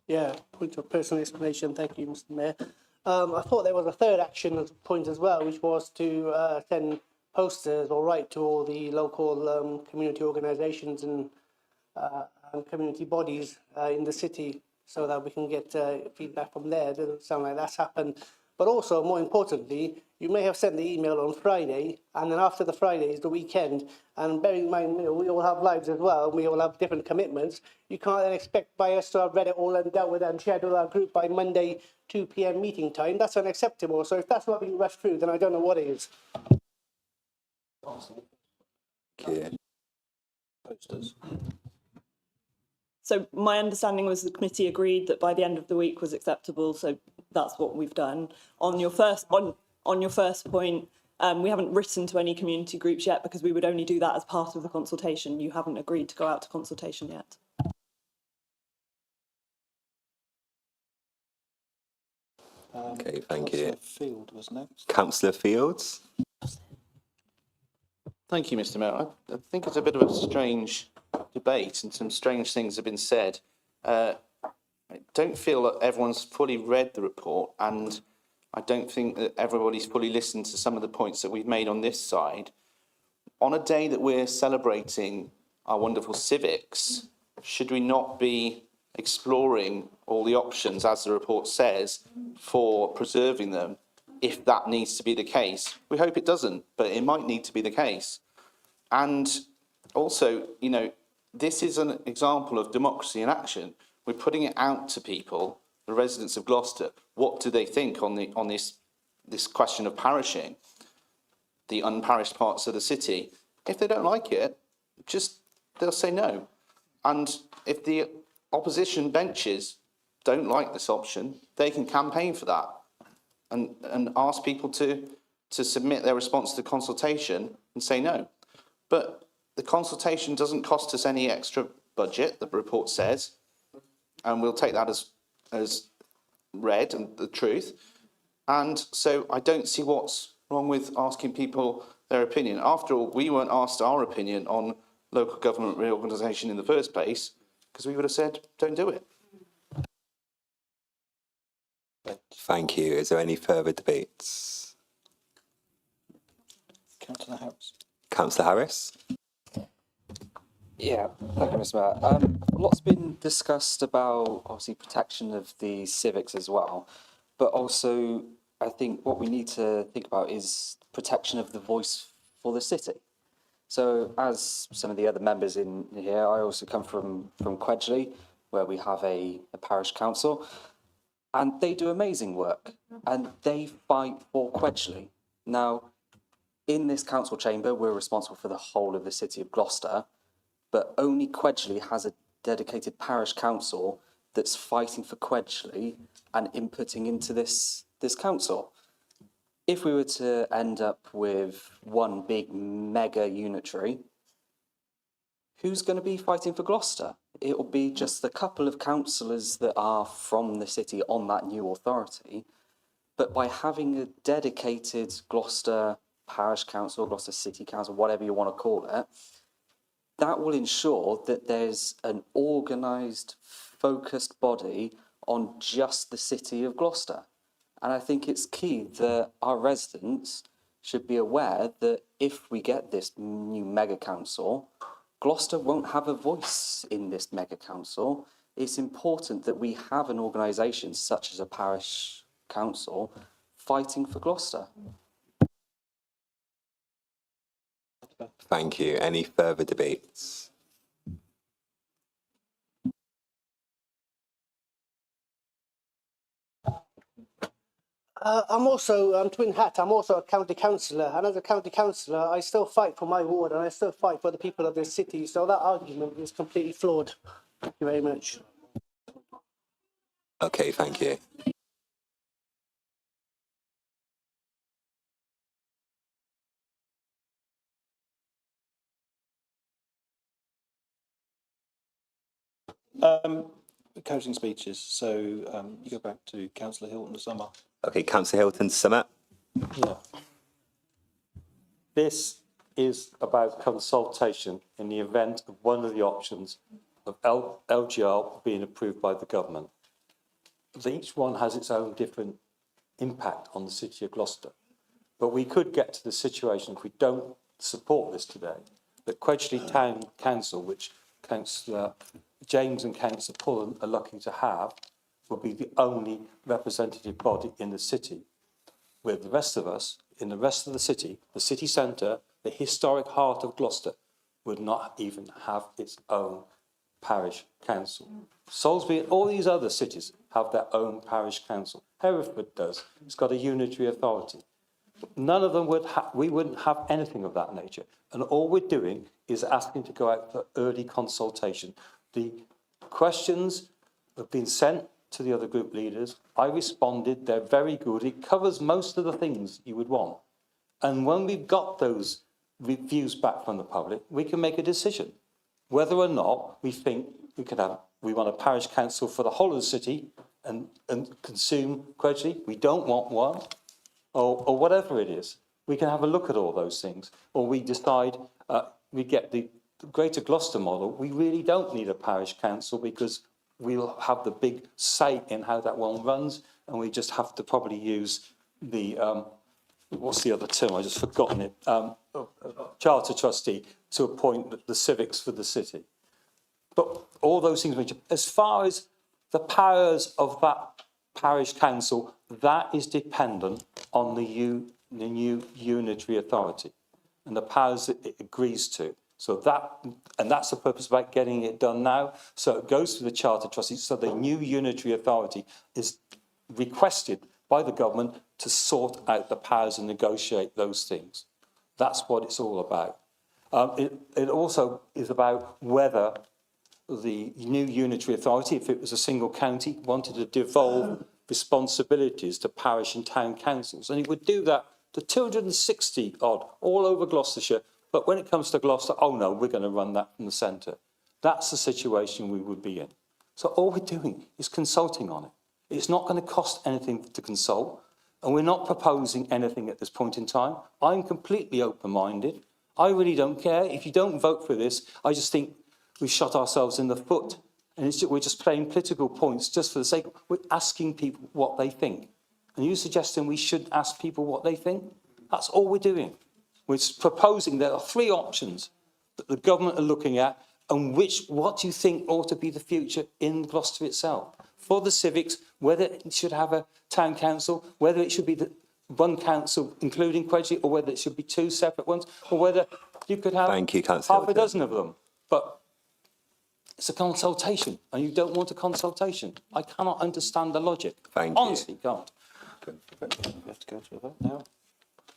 Yeah, point of personal explanation. Thank you, Mr Mayor. I thought there was a third action point as well, which was to send posters or write to all the local community organisations and community bodies in the city so that we can get feedback from there. It doesn't sound like that's happened. But also, more importantly, you may have sent the email on Friday, and then after the Friday is the weekend. And bearing in mind, we all have lives as well, and we all have different commitments. You can't then expect by us to have read it all and dealt with it and shared with our group by Monday 2 p.m. meeting time. That's unacceptable. So if that's not being rushed through, then I don't know what is. Okay. Posters. So my understanding was the committee agreed that by the end of the week was acceptable. So that's what we've done. On your first point, we haven't written to any community groups yet because we would only do that as part of the consultation. You haven't agreed to go out to consultation yet. Okay, thank you. Councillor Field was next. Councillor Fields. Thank you, Mr Mayor. I think it's a bit of a strange debate and some strange things have been said. I don't feel that everyone's fully read the report, and I don't think that everybody's fully listened to some of the points that we've made on this side. On a day that we're celebrating our wonderful civics, should we not be exploring all the options, as the report says, for preserving them, if that needs to be the case? We hope it doesn't, but it might need to be the case. And also, you know, this is an example of democracy in action. We're putting it out to people, the residents of Gloucester. What do they think on this question of parishing the unparished parts of the city? If they don't like it, they'll say no. And if the opposition benches don't like this option, they can campaign for that and ask people to submit their response to the consultation and say no. But the consultation doesn't cost us any extra budget, the report says, and we'll take that as read and the truth. And so I don't see what's wrong with asking people their opinion. After all, we weren't asked our opinion on local government reorganisation in the first place, because we would have said, don't do it. Thank you. Is there any further debates? Councillor Harris. Councillor Harris? Yeah, thank you, Mr. Mayor. A lot's been discussed about, obviously, protection of the civics as well, but also I think what we need to think about is protection of the voice for the city. So as some of the other members in here, I also come from Quedgley, where we have a parish council, and they do amazing work, and they fight for Quedgley. Now, in this council chamber, we're responsible for the whole of the city of Gloucester, but only Quedgley has a dedicated parish council that's fighting for Quedgley and inputting into this council. If we were to end up with one big mega unitary, who's going to be fighting for Gloucester? It will be just the couple of councillors that are from the city on that new authority. But by having a dedicated Gloucester Parish Council, Gloucester City Council, whatever you want to call it, that will ensure that there's an organised, focused body on just the city of Gloucester. And I think it's key that our residents should be aware that if we get this new mega council, Gloucester won't have a voice in this mega council. It's important that we have an organisation such as a parish council fighting for Gloucester. Thank you. Any further debates? I'm twin hat. I'm also a county councillor, and as a county councillor, I still fight for my ward and I still fight for the people of this city. So that argument is completely flawed. Thank you very much. Okay, thank you. Closing speeches. So you go back to Councillor Hilton to sum up. Okay, Councillor Hilton, to sum up. Yeah. This is about consultation in the event of one of the options of LGR being approved by the government. Each one has its own different impact on the city of Gloucester. But we could get to the situation, if we don't support this today, that Quedgley Town Council, which Councillor James and Councillor Pullen are lucky to have, will be the only representative body in the city, with the rest of us, in the rest of the city centre, the historic heart of Gloucester, would not even have its own parish council. Salisbury and all these other cities have their own parish council. Hereford does. It's got a unitary authority. None of them we wouldn't have anything of that nature. And all we're doing is asking to go out for early consultation. The questions have been sent to the other group leaders. I responded. They're very good. It covers most of the things you would want. And when we've got those reviews back from the public, we can make a decision whether or not we think we want a parish council for the whole of the city and consume Quedgley. We don't want one, or whatever it is. We can have a look at all those things. Or we decide we get the Greater Gloucester model. We really don't need a parish council because we'll have the big say in how that one runs, and we just have to probably use the what's the other term? I've just forgotten it. charter trustee to appoint the civics for the city. But all those things, as far as the powers of that parish council, that is dependent on the new unitary authority and the powers that it agrees to. So that's the purpose about getting it done now. So it goes to the charter trustees. So the new unitary authority is requested by the government to sort out the powers and negotiate those things. That's what it's all about. It also is about whether the new unitary authority, if it was a single county, wanted to devolve responsibilities to parish and town councils. And it would do that to 260 odd all over Gloucestershire. But when it comes to Gloucester, oh no, we're going to run that from the centre. That's the situation we would be in. So all we're doing is consulting on it. It's not going to cost anything to consult. And we're not proposing anything at this point in time. I'm completely open-minded. I really don't care. If you don't vote for this, I just think we've shot ourselves in the foot. And we're just playing political points just for the sake of we're asking people what they think. And you're suggesting we should ask people what they think? That's all we're doing. We're proposing there are three options that the government are looking at and what do you think ought to be the future in Gloucester itself? For the civics, whether it should have a town council, whether it should be one council including Quedgley, or whether it should be two separate ones, or whether you could have half a dozen of them. But it's a consultation, and you don't want a consultation. I cannot understand the logic. Honestly, can't. We have to go to a vote now.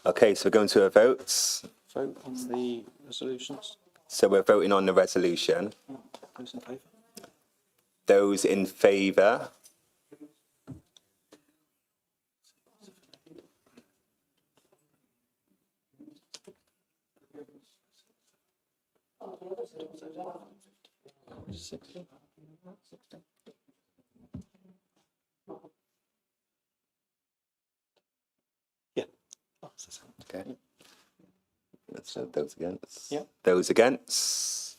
Okay, so we're going to a vote. Vote on the resolutions. So we're voting on the resolution. Those in favour? Those in favour? Yeah. Okay. So those against? Yeah. Those against?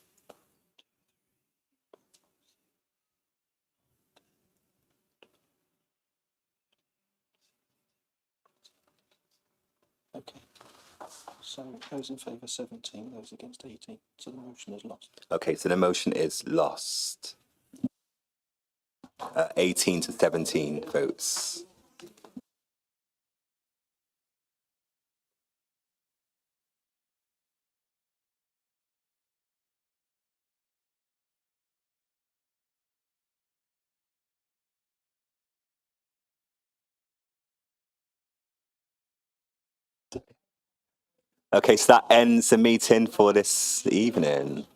Okay. So those in favour 17, those against 18. So the motion is lost. Okay, so the motion is lost. 18 to 17 votes. Okay, so that ends the meeting for this evening.